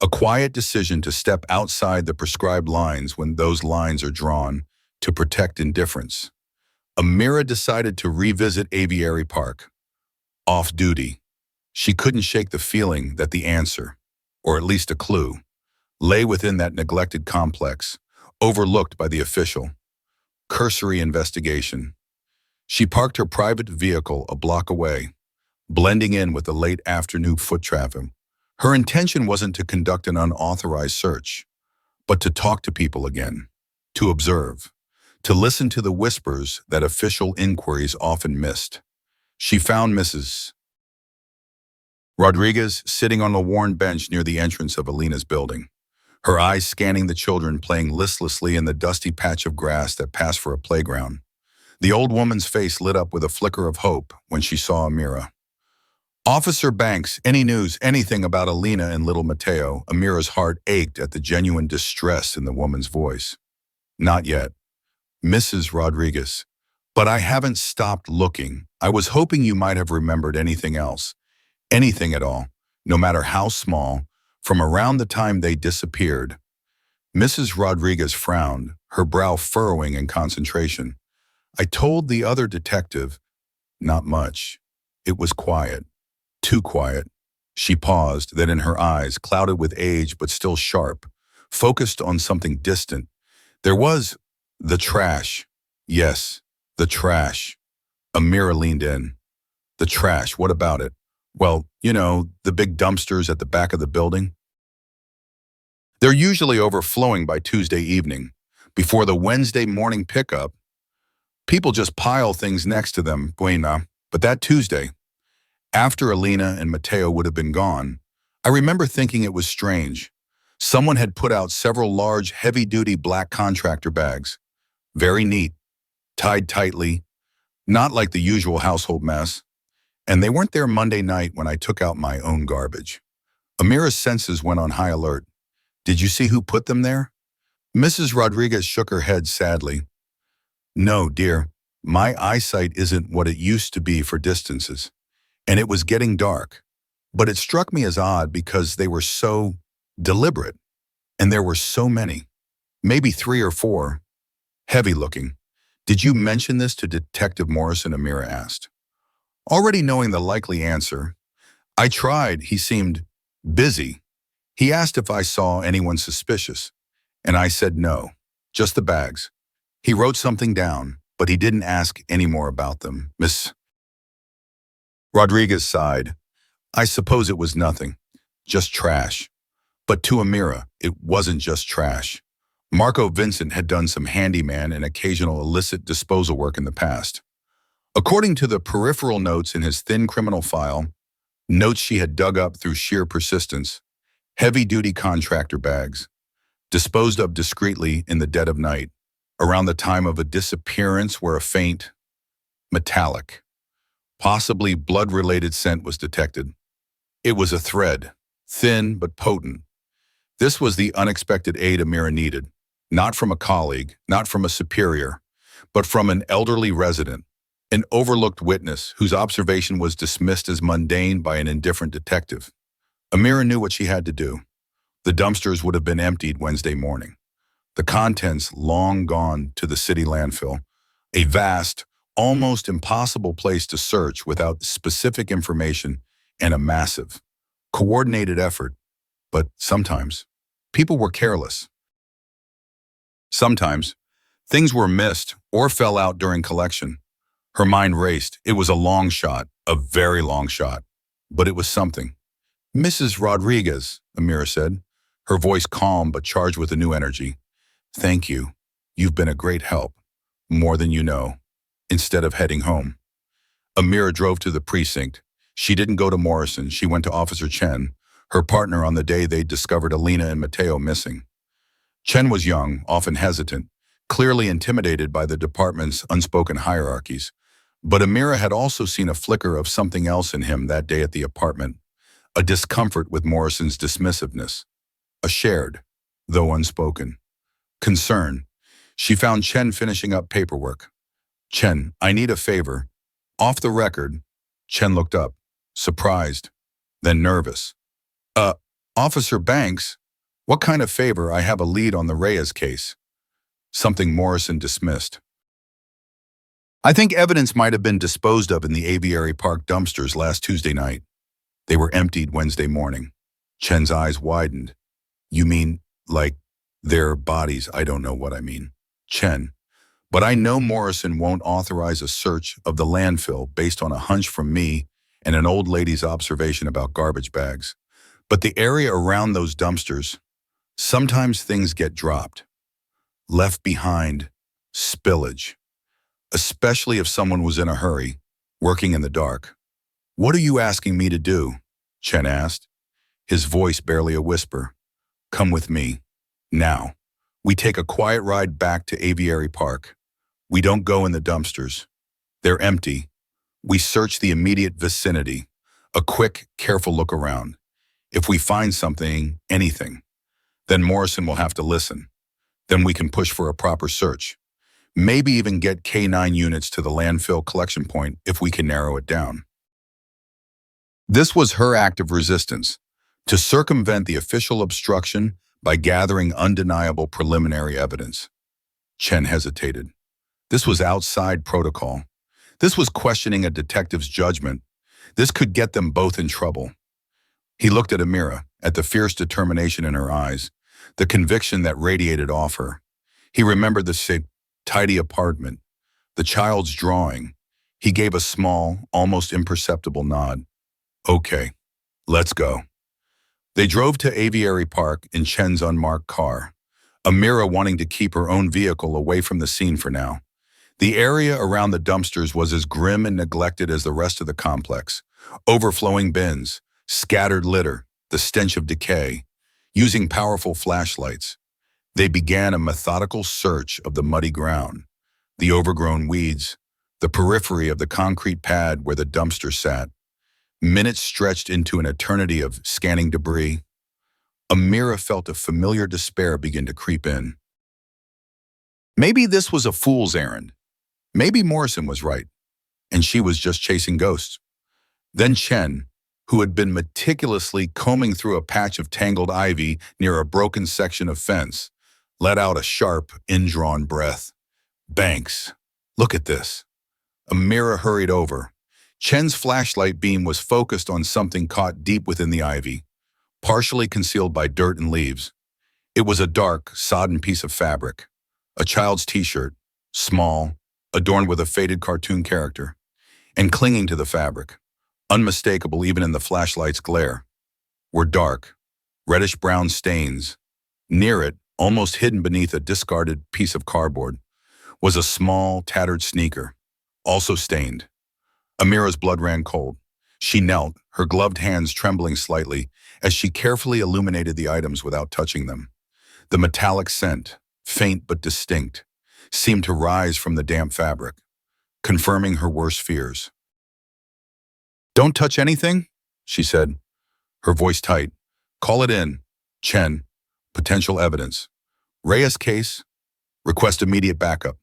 A quiet decision to step outside the prescribed lines when those lines are drawn to protect indifference. Amira decided to revisit Aviary Park. Off-duty. She couldn't shake the feeling that the answer, or at least a clue, lay within that neglected complex, overlooked by the official. Cursory investigation. She parked her private vehicle a block away, blending in with the late afternoon foot traffic. Her intention wasn't to conduct an unauthorized search, but to talk to people again, to observe, to listen to the whispers that official inquiries often missed. She found Mrs. Rodriguez sitting on a worn bench near the entrance of Alina's building, her eyes scanning the children playing listlessly in the dusty patch of grass that passed for a playground. The old woman's face lit up with a flicker of hope when she saw Amira. "Officer Banks, any news, anything about Alina and little Mateo?" Amira's heart ached at the genuine distress in the woman's voice. "Not yet, Mrs. Rodriguez. But I haven't stopped looking. I was hoping you might have remembered anything else. Anything at all, no matter how small, from around the time they disappeared." Mrs. Rodriguez frowned, her brow furrowing in concentration. "I told the other detective, not much. It was quiet. Too quiet." She paused, then in her eyes, clouded with age but still sharp, focused on something distant. "There was the trash." "Yes, the trash." Amira leaned in. "The trash, what about it?" "Well, the big dumpsters at the back of the building. They're usually overflowing by Tuesday evening. Before the Wednesday morning pickup, people just pile things next to them, buena. But that Tuesday, after Alina and Mateo would have been gone, I remember thinking it was strange. Someone had put out several large, heavy-duty black contractor bags. Very neat, tied tightly, not like the usual household mess. And they weren't there Monday night when I took out my own garbage. Amira's senses went on high alert. "Did you see who put them there?" Mrs. Rodriguez shook her head sadly. "No, dear. My eyesight isn't what it used to be for distances. And it was getting dark. But it struck me as odd because they were so deliberate. And there were so many. Maybe 3 or 4. Heavy-looking. Did you mention this to Detective Morrison?" Amira asked. Already knowing the likely answer, "I tried. He seemed busy. He asked if I saw anyone suspicious, and I said no, just the bags. He wrote something down, but he didn't ask any more about them." Miss Rodriguez sighed. "I suppose it was nothing, just trash." But to Amira, it wasn't just trash. Marco Vincent had done some handyman and occasional illicit disposal work in the past. According to the peripheral notes in his thin criminal file, notes she had dug up through sheer persistence, heavy-duty contractor bags, disposed of discreetly in the dead of night, around the time of a disappearance where a faint, metallic, possibly blood-related scent was detected. It was a thread, thin but potent. This was the unexpected aid Amira needed, not from a colleague, not from a superior, but from an elderly resident, an overlooked witness whose observation was dismissed as mundane by an indifferent detective. Amira knew what she had to do. The dumpsters would have been emptied Wednesday morning. The contents long gone to the city landfill, a vast, almost impossible place to search without specific information and a massive, coordinated effort. But sometimes, people were careless. Sometimes, things were missed or fell out during collection. Her mind raced. It was a long shot, a very long shot, but it was something. "Mrs. Rodriguez," Amira said, her voice calm but charged with a new energy. "Thank you. You've been a great help, more than you know." Instead of heading home, Amira drove to the precinct. She didn't go to Morrison. She went to Officer Chen, her partner on the day they discovered Alina and Mateo missing. Chen was young, often hesitant, clearly intimidated by the department's unspoken hierarchies. But Amira had also seen a flicker of something else in him that day at the apartment, a discomfort with Morrison's dismissiveness, a shared, though unspoken, concern. She found Chen finishing up paperwork. "Chen, I need a favor." Off the record, Chen looked up, surprised, then nervous. "Uh, Officer Banks, what kind of favor? I have a lead on the Reyes case." Something Morrison dismissed. "I think evidence might have been disposed of in the Aviary Park dumpsters last Tuesday night. They were emptied Wednesday morning." Chen's eyes widened. "You mean, like, their bodies?" "I don't know what I mean, Chen. But I know Morrison won't authorize a search of the landfill based on a hunch from me and an old lady's observation about garbage bags. But the area around those dumpsters, sometimes things get dropped, left behind, spillage, especially if someone was in a hurry, working in the dark." "What are you asking me to do?" Chen asked, his voice barely a whisper. "Come with me. Now. We take a quiet ride back to Aviary Park. We don't go in the dumpsters. They're empty. We search the immediate vicinity, a quick, careful look around. If we find something, anything, then Morrison will have to listen. Then we can push for a proper search. Maybe even get K9 units to the landfill collection point if we can narrow it down." This was her act of resistance, to circumvent the official obstruction by gathering undeniable preliminary evidence. Chen hesitated. This was outside protocol. This was questioning a detective's judgment. This could get them both in trouble. He looked at Amira, at the fierce determination in her eyes, the conviction that radiated off her. He remembered the tidy apartment, the child's drawing. He gave a small, almost imperceptible nod. "Okay, let's go." They drove to Aviary Park in Chen's unmarked car, Amira wanting to keep her own vehicle away from the scene for now. The area around the dumpsters was as grim and neglected as the rest of the complex. Overflowing bins, scattered litter, the stench of decay. Using powerful flashlights, they began a methodical search of the muddy ground, the overgrown weeds, the periphery of the concrete pad where the dumpster sat. Minutes stretched into an eternity of scanning debris. Amira felt a familiar despair begin to creep in. Maybe this was a fool's errand. Maybe Morrison was right, and she was just chasing ghosts. Then Chen, who had been meticulously combing through a patch of tangled ivy near a broken section of fence, let out a sharp, indrawn breath. "Banks, look at this." Amira hurried over. Chen's flashlight beam was focused on something caught deep within the ivy, partially concealed by dirt and leaves. It was a dark, sodden piece of fabric, a child's t-shirt, small, adorned with a faded cartoon character, and clinging to the fabric, unmistakable even in the flashlight's glare, were dark, reddish-brown stains. Near it, almost hidden beneath a discarded piece of cardboard, was a small, tattered sneaker, also stained. Amira's blood ran cold. She knelt, her gloved hands trembling slightly as she carefully illuminated the items without touching them. The metallic scent, faint but distinct, seemed to rise from the damp fabric, confirming her worst fears. "Don't touch anything," she said, her voice tight. "Call it in. Chen. Potential evidence. Reyes case. Request immediate backup.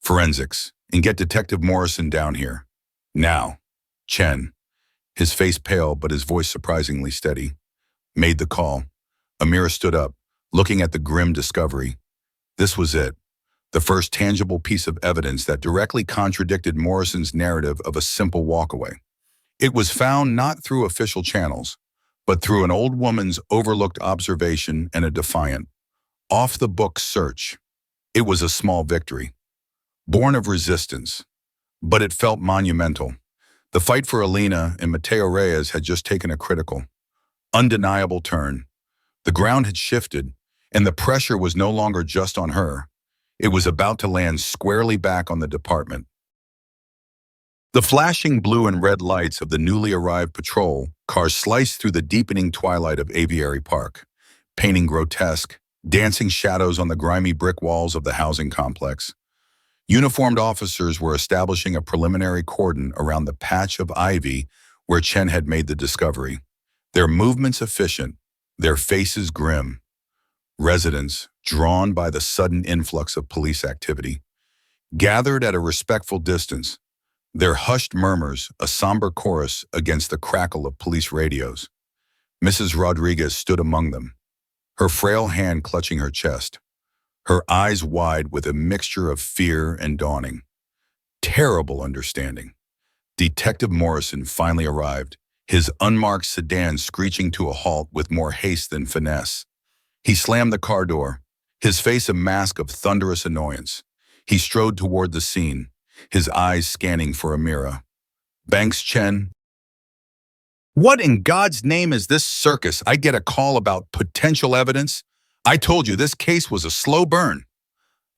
Forensics. And get Detective Morrison down here. Now." Chen, his face pale but his voice surprisingly steady, made the call. Amira stood up, looking at the grim discovery. This was it. The first tangible piece of evidence that directly contradicted Morrison's narrative of a simple walkaway. It was found not through official channels, but through an old woman's overlooked observation and a defiant, off-the-book search. It was a small victory, born of resistance, but it felt monumental. The fight for Alina and Mateo Reyes had just taken a critical, undeniable turn. The ground had shifted, and the pressure was no longer just on her. It was about to land squarely back on the department. The flashing blue and red lights of the newly arrived patrol cars sliced through the deepening twilight of Aviary Park, painting grotesque, dancing shadows on the grimy brick walls of the housing complex. Uniformed officers were establishing a preliminary cordon around the patch of ivy where Chen had made the discovery. Their movements efficient, their faces grim. Residents, drawn by the sudden influx of police activity, gathered at a respectful distance, their hushed murmurs a somber chorus against the crackle of police radios. Mrs. Rodriguez stood among them, her frail hand clutching her chest, her eyes wide with a mixture of fear and dawning. Terrible understanding. Detective Morrison finally arrived, his unmarked sedan screeching to a halt with more haste than finesse. He slammed the car door, his face a mask of thunderous annoyance. He strode toward the scene, his eyes scanning for Amira. Banks Chen? What in God's name is this circus? I get a call about potential evidence? I told you this case was a slow burn.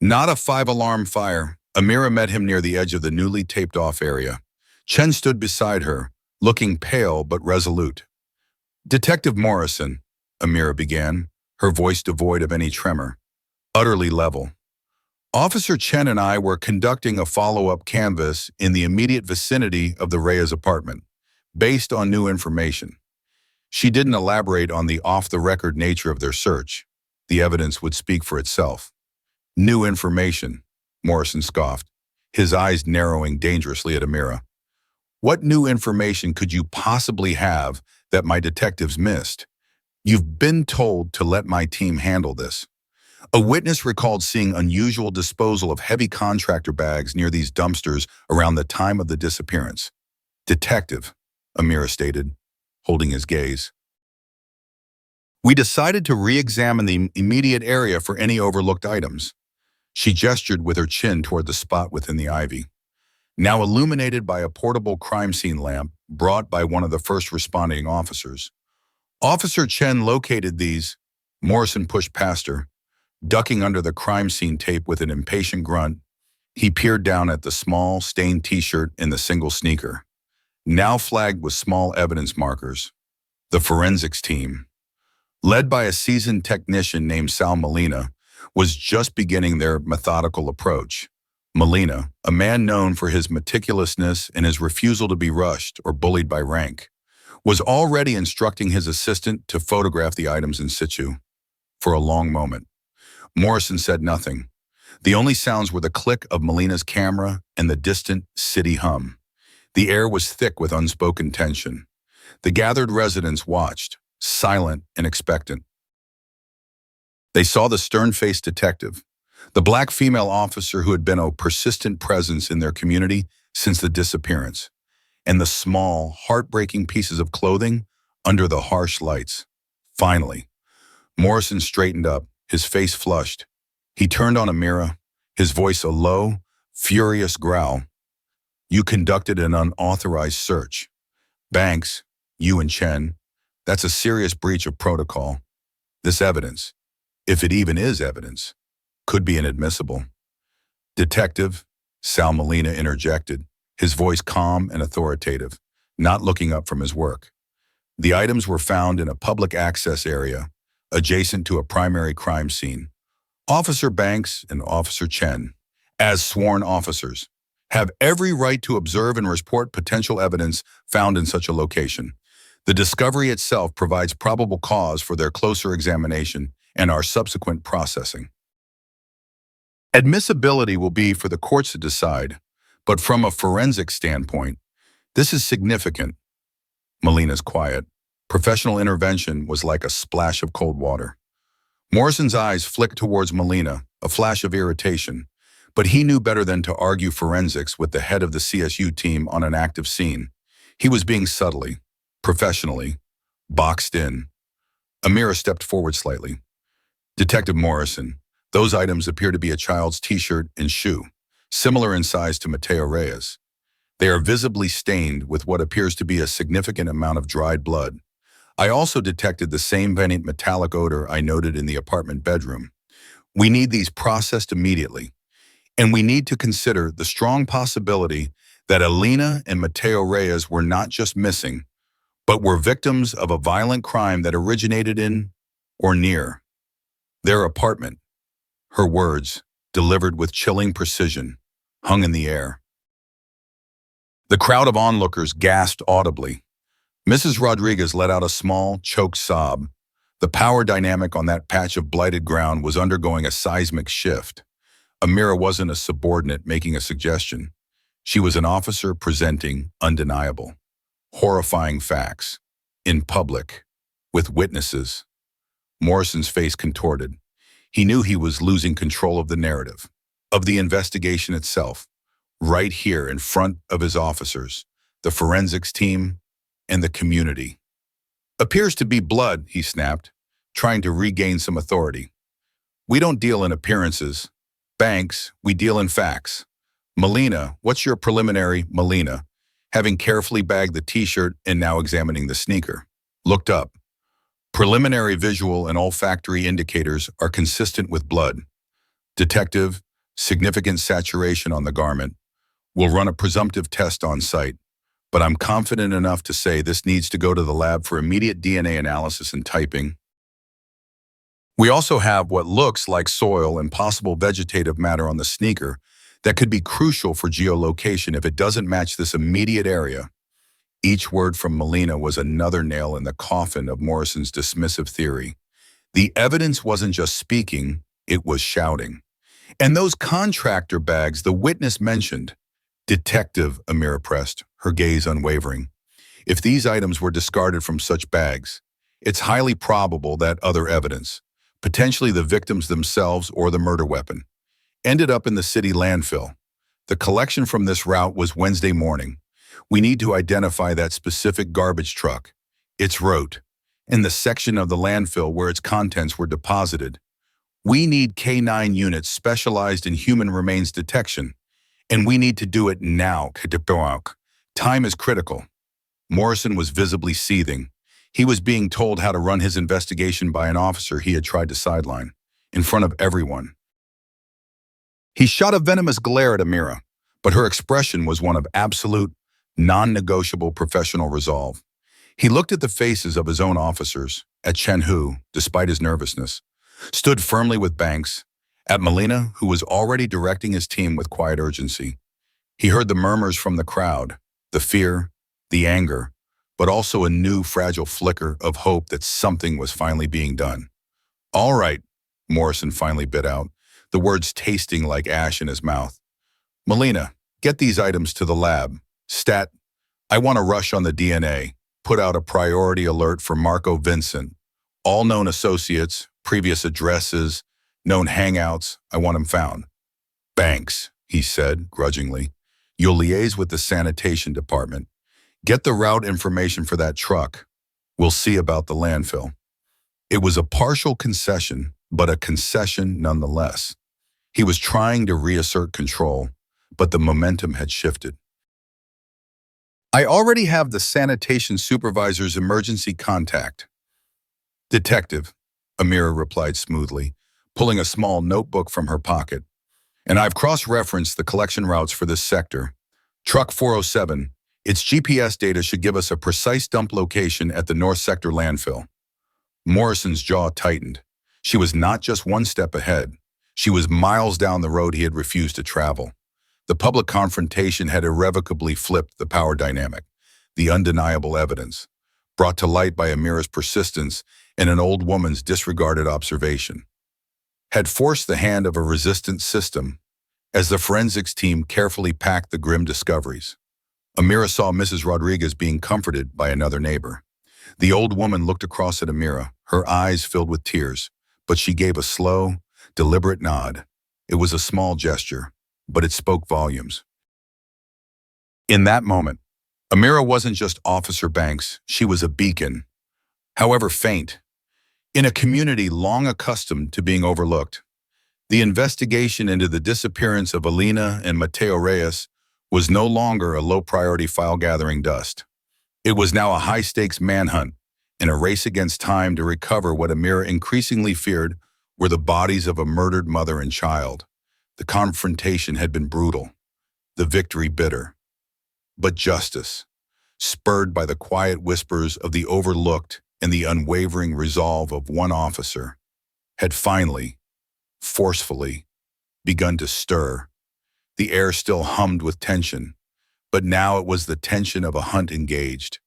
Not a five-alarm fire. Amira met him near the edge of the newly taped-off area. Chen stood beside her, looking pale but resolute. Detective Morrison, Amira began, her voice devoid of any tremor, utterly level. Officer Chen and I were conducting a follow-up canvass in the immediate vicinity of the Reyes apartment, based on new information. She didn't elaborate on the off-the-record nature of their search. The evidence would speak for itself. New information, Morrison scoffed, his eyes narrowing dangerously at Amira. What new information could you possibly have that my detectives missed? You've been told to let my team handle this. A witness recalled seeing unusual disposal of heavy contractor bags near these dumpsters around the time of the disappearance. Detective, Amira stated, holding his gaze. We decided to re-examine the immediate area for any overlooked items. She gestured with her chin toward the spot within the ivy, now illuminated by a portable crime scene lamp brought by one of the first responding officers. Officer Chen located these. Morrison pushed past her, ducking under the crime scene tape with an impatient grunt. He peered down at the small, stained t-shirt and the single sneaker, now flagged with small evidence markers. The forensics team, led by a seasoned technician named Sal Molina, was just beginning their methodical approach. Molina, a man known for his meticulousness and his refusal to be rushed or bullied by rank, was already instructing his assistant to photograph the items in situ. For a long moment, Morrison said nothing. The only sounds were the click of Molina's camera and the distant city hum. The air was thick with unspoken tension. The gathered residents watched, silent and expectant. They saw the stern-faced detective, the black female officer who had been a persistent presence in their community since the disappearance, and the small, heartbreaking pieces of clothing under the harsh lights. Finally, Morrison straightened up, his face flushed. He turned on Amira, his voice a low, furious growl. You conducted an unauthorized search. Banks, you and Chen, that's a serious breach of protocol. This evidence, if it even is evidence, could be inadmissible. Detective, Sal Molina interjected, his voice calm and authoritative, not looking up from his work. The items were found in a public access area, adjacent to a primary crime scene. Officer Banks and Officer Chen, as sworn officers, have every right to observe and report potential evidence found in such a location. The discovery itself provides probable cause for their closer examination and our subsequent processing. Admissibility will be for the courts to decide, but from a forensic standpoint, this is significant. Molina's quiet. Professional intervention was like a splash of cold water. Morrison's eyes flicked towards Molina, a flash of irritation, but he knew better than to argue forensics with the head of the CSU team on an active scene. He was being subtly, professionally, boxed in. Amira stepped forward slightly. Detective Morrison, those items appear to be a child's t-shirt and shoe, similar in size to Mateo Reyes. They are visibly stained with what appears to be a significant amount of dried blood. I also detected the same faint metallic odor I noted in the apartment bedroom. We need these processed immediately, and we need to consider the strong possibility that Alina and Mateo Reyes were not just missing, but were victims of a violent crime that originated in or near Their apartment, her words, delivered with chilling precision, hung in the air. The crowd of onlookers gasped audibly. Mrs. Rodriguez let out a small, choked sob. The power dynamic on that patch of blighted ground was undergoing a seismic shift. Amira wasn't a subordinate making a suggestion. She was an officer presenting undeniable, horrifying facts, in public, with witnesses. Morrison's face contorted. He knew he was losing control of the narrative, of the investigation itself, right here in front of his officers, the forensics team, and the community. "Appears to be blood," he snapped, trying to regain some authority. "We don't deal in appearances. Banks, we deal in facts. Melina, what's your preliminary?" Melina, having carefully bagged the t-shirt and now examining the sneaker, looked up. "Preliminary visual and olfactory indicators are consistent with blood. Detective, significant saturation on the garment. We'll run a presumptive test on site, but I'm confident enough to say this needs to go to the lab for immediate DNA analysis and typing. We also have what looks like soil and possible vegetative matter on the sneaker that could be crucial for geolocation if it doesn't match this immediate area." Each word from Melina was another nail in the coffin of Morrison's dismissive theory. The evidence wasn't just speaking, it was shouting. "And those contractor bags the witness mentioned." "Detective," Amira pressed, her gaze unwavering. "If these items were discarded from such bags, it's highly probable that other evidence, potentially the victims themselves or the murder weapon, ended up in the city landfill. The collection from this route was Wednesday morning. We need to identify that specific garbage truck, its route, and the section of the landfill where its contents were deposited. We need K9 units specialized in human remains detection, and we need to do it now. Time is critical." Morrison was visibly seething. He was being told how to run his investigation by an officer he had tried to sideline, in front of everyone. He shot a venomous glare at Amira, but her expression was one of absolute, non-negotiable professional resolve. He looked at the faces of his own officers, at Chen Hu, despite his nervousness, stood firmly with Banks, at Melina, who was already directing his team with quiet urgency. He heard the murmurs from the crowd, the fear, the anger, but also a new fragile flicker of hope that something was finally being done. "All right," Morrison finally bit out, the words tasting like ash in his mouth. "Melina, get these items to the lab. Stat, I want to rush on the DNA. Put out a priority alert for Marco Vincent. All known associates, previous addresses, known hangouts, I want him found." "Banks," he said, grudgingly, "you'll liaise with the sanitation department. Get the route information for that truck. We'll see about the landfill." It was a partial concession, but a concession nonetheless. He was trying to reassert control, but the momentum had shifted. "I already have the sanitation supervisor's emergency contact." "Detective," Amira replied smoothly, pulling a small notebook from her pocket. "And I've cross-referenced the collection routes for this sector. Truck 407, its GPS data should give us a precise dump location at the North Sector landfill." Morrison's jaw tightened. She was not just one step ahead. She was miles down the road he had refused to travel. The public confrontation had irrevocably flipped the power dynamic. The undeniable evidence, brought to light by Amira's persistence and an old woman's disregarded observation, had forced the hand of a resistant system as the forensics team carefully packed the grim discoveries. Amira saw Mrs. Rodriguez being comforted by another neighbor. The old woman looked across at Amira, her eyes filled with tears, but she gave a slow, deliberate nod. It was a small gesture, but it spoke volumes. In that moment, Amira wasn't just Officer Banks, she was a beacon, however faint, in a community long accustomed to being overlooked. The investigation into the disappearance of Alina and Mateo Reyes was no longer a low-priority file-gathering dust. It was now a high-stakes manhunt, in a race against time to recover what Amira increasingly feared were the bodies of a murdered mother and child. The confrontation had been brutal, the victory bitter. But justice, spurred by the quiet whispers of the overlooked and the unwavering resolve of one officer, had finally, forcefully, begun to stir. The air still hummed with tension, but now it was the tension of a hunt engaged,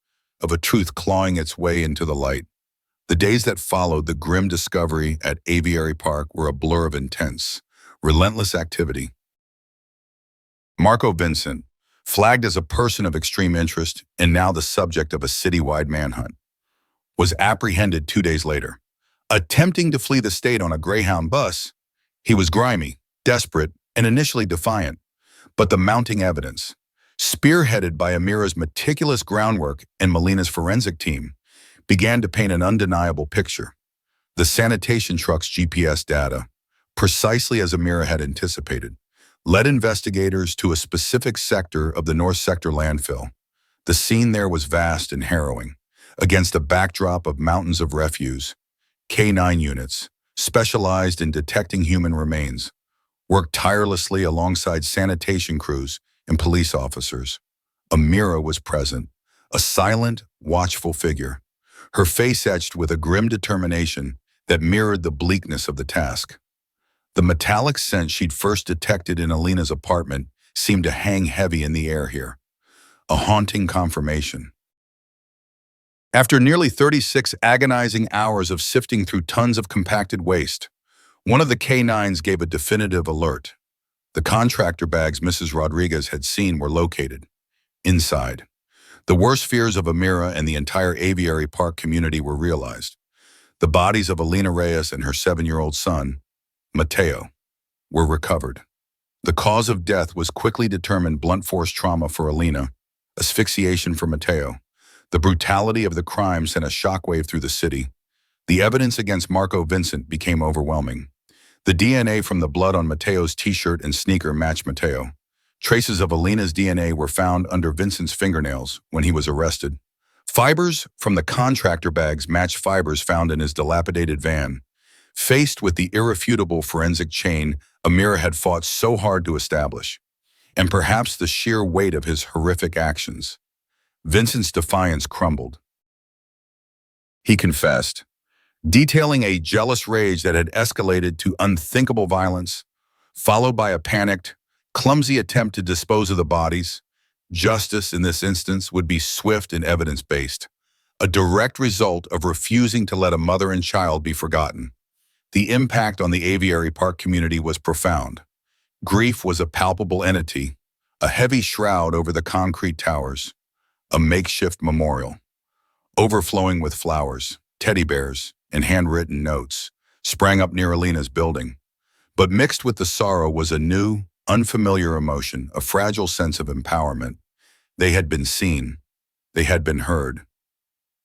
of a truth clawing its way into the light. The days that followed the grim discovery at Aviary Park were a blur of intense, relentless activity. Marco Vincent, flagged as a person of extreme interest and now the subject of a citywide manhunt, was apprehended 2 days later. Attempting to flee the state on a Greyhound bus, he was grimy, desperate, and initially defiant. But the mounting evidence, spearheaded by Amira's meticulous groundwork and Melina's forensic team, began to paint an undeniable picture. The sanitation truck's GPS data, precisely as Amira had anticipated, led investigators to a specific sector of the North Sector landfill. The scene there was vast and harrowing. Against a backdrop of mountains of refuse, K9 units, specialized in detecting human remains, worked tirelessly alongside sanitation crews and police officers. Amira was present, a silent, watchful figure, her face etched with a grim determination that mirrored the bleakness of the task. The metallic scent she'd first detected in Alina's apartment seemed to hang heavy in the air here, a haunting confirmation. After nearly 36 agonizing hours of sifting through tons of compacted waste, one of the K9s gave a definitive alert. The contractor bags Mrs. Rodriguez had seen were located inside. The worst fears of Amira and the entire Aviary Park community were realized. The bodies of Alina Reyes and her 7-year-old son, Mateo, were recovered. The cause of death was quickly determined: blunt force trauma for Alina, asphyxiation for Mateo. The brutality of the crime sent a shockwave through the city. The evidence against Marco Vincent became overwhelming. The DNA from the blood on Mateo's t-shirt and sneaker matched Mateo. Traces of Alina's DNA were found under Vincent's fingernails when he was arrested. Fibers from the contractor bags matched fibers found in his dilapidated van. Faced with the irrefutable forensic chain Amira had fought so hard to establish, and perhaps the sheer weight of his horrific actions, Vincent's defiance crumbled. He confessed, detailing a jealous rage that had escalated to unthinkable violence, followed by a panicked, clumsy attempt to dispose of the bodies. Justice in this instance would be swift and evidence-based, a direct result of refusing to let a mother and child be forgotten. The impact on the Aviary Park community was profound. Grief was a palpable entity, a heavy shroud over the concrete towers, a makeshift memorial, overflowing with flowers, teddy bears, and handwritten notes, sprang up near Alina's building. But mixed with the sorrow was a new, unfamiliar emotion, a fragile sense of empowerment. They had been seen. They had been heard.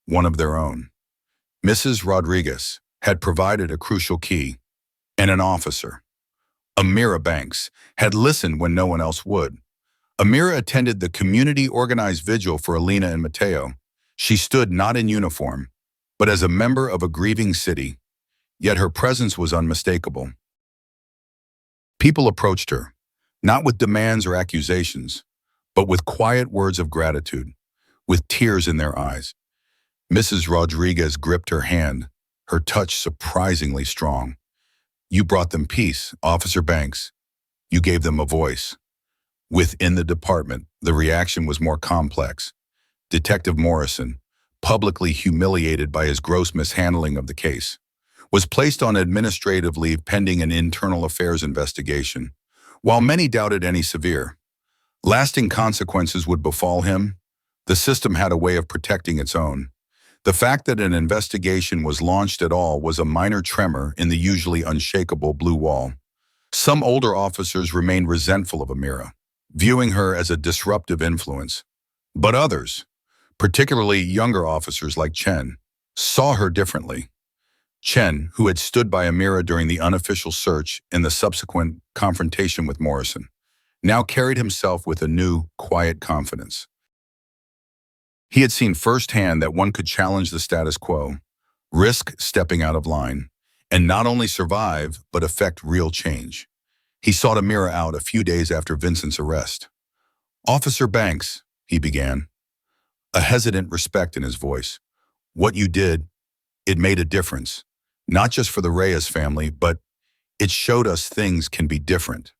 One of their own. Mrs. Rodriguez had provided a crucial key, and an officer, Amira Banks, had listened when no one else would. Amira attended the community-organized vigil for Alina and Mateo. She stood not in uniform, but as a member of a grieving city, yet her presence was unmistakable. People approached her, not with demands or accusations, but with quiet words of gratitude, with tears in their eyes. Mrs. Rodriguez gripped her hand, her touch surprisingly strong. "You brought them peace, Officer Banks. You gave them a voice." Within the department, the reaction was more complex. Detective Morrison, publicly humiliated by his gross mishandling of the case, was placed on administrative leave pending an internal affairs investigation. While many doubted any severe, lasting consequences would befall him, the system had a way of protecting its own. The fact that an investigation was launched at all was a minor tremor in the usually unshakable blue wall. Some older officers remained resentful of Amira, viewing her as a disruptive influence. But others, particularly younger officers like Chen, saw her differently. Chen, who had stood by Amira during the unofficial search and the subsequent confrontation with Morrison, now carried himself with a new, quiet confidence. He had seen firsthand that one could challenge the status quo, risk stepping out of line, and not only survive, but effect real change. He sought Amira out a few days after Vincent's arrest. "Officer Banks," he began, a hesitant respect in his voice. "What you did, it made a difference. not just for the Reyes family, but it showed us things can be different.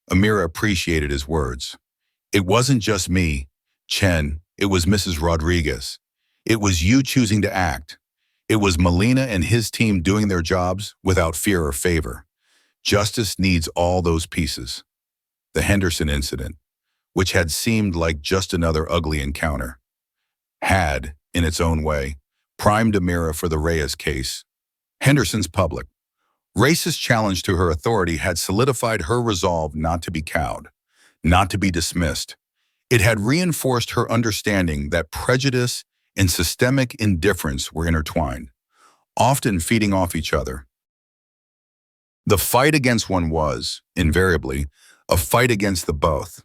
Amira appreciated his words. It wasn't just me, Chen, it was Mrs. Rodriguez. It was you choosing to act. It was Molina and his team doing their jobs without fear or favor. Justice needs all those pieces. The Henderson incident, which had seemed like just another ugly encounter, had, in its own way, primed Amira for the Reyes case. Henderson's public, racist challenge to her authority had solidified her resolve not to be cowed, not to be dismissed. It had reinforced her understanding that prejudice and systemic indifference were intertwined, often feeding off each other. The fight against one was, invariably, a fight against the both.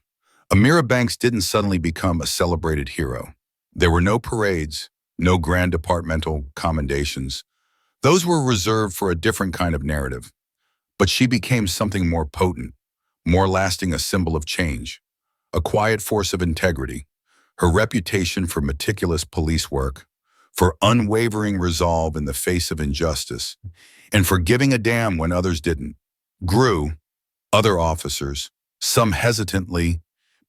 Amira Banks didn't suddenly become a celebrated hero. There were no parades, no grand departmental commendations. Those were reserved for a different kind of narrative. But she became something more potent, more lasting, a symbol of change, a quiet force of integrity. Her reputation for meticulous police work, for unwavering resolve in the face of injustice, and for giving a damn when others didn't, grew. Other officers, some hesitantly,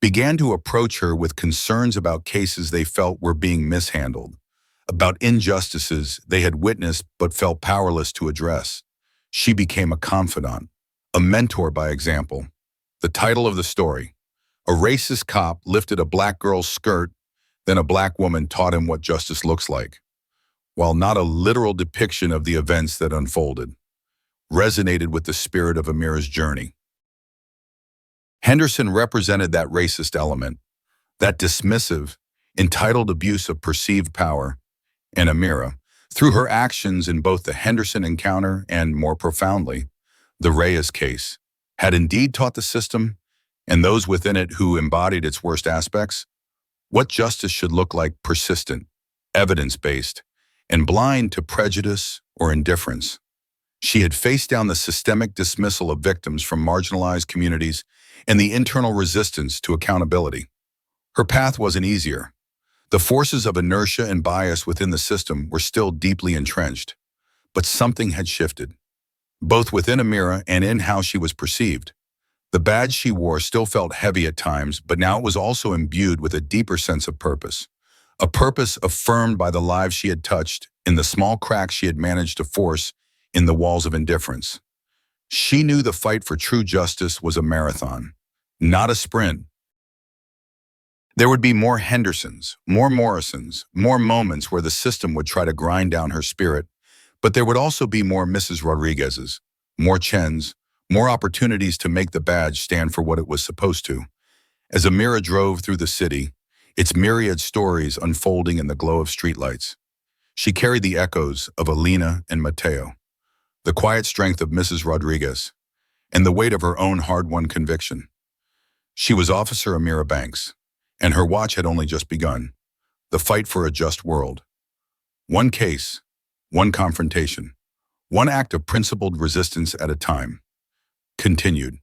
began to approach her with concerns about cases they felt were being mishandled, about injustices they had witnessed but felt powerless to address. She became a confidant, a mentor by example. The title of the story: a racist cop lifted a black girl's skirt, then a black woman taught him what justice looks like. While not a literal depiction of the events that unfolded, resonated with the spirit of Amira's journey. Henderson represented that racist element, that dismissive, entitled abuse of perceived power, and Amira, through her actions in both the Henderson encounter and, more profoundly, the Reyes case, had indeed taught the system, and those within it who embodied its worst aspects, what justice should look like: persistent, evidence-based, and blind to prejudice or indifference. She had faced down the systemic dismissal of victims from marginalized communities and the internal resistance to accountability. Her path wasn't easier. The forces of inertia and bias within the system were still deeply entrenched, but something had shifted, both within Amira and in how she was perceived. The badge she wore still felt heavy at times, but now it was also imbued with a deeper sense of purpose, a purpose affirmed by the lives she had touched, in the small cracks she had managed to force in the walls of indifference. She knew the fight for true justice was a marathon, not a sprint. There would be more Hendersons, more Morrisons, more moments where the system would try to grind down her spirit, but there would also be more Mrs. Rodriguez's, more Chens, more opportunities to make the badge stand for what it was supposed to. As Amira drove through the city, its myriad stories unfolding in the glow of streetlights, she carried the echoes of Alina and Mateo, the quiet strength of Mrs. Rodriguez, and the weight of her own hard-won conviction. She was Officer Amira Banks, and her watch had only just begun. The fight for a just world. One case, one confrontation, one act of principled resistance at a time. Continued.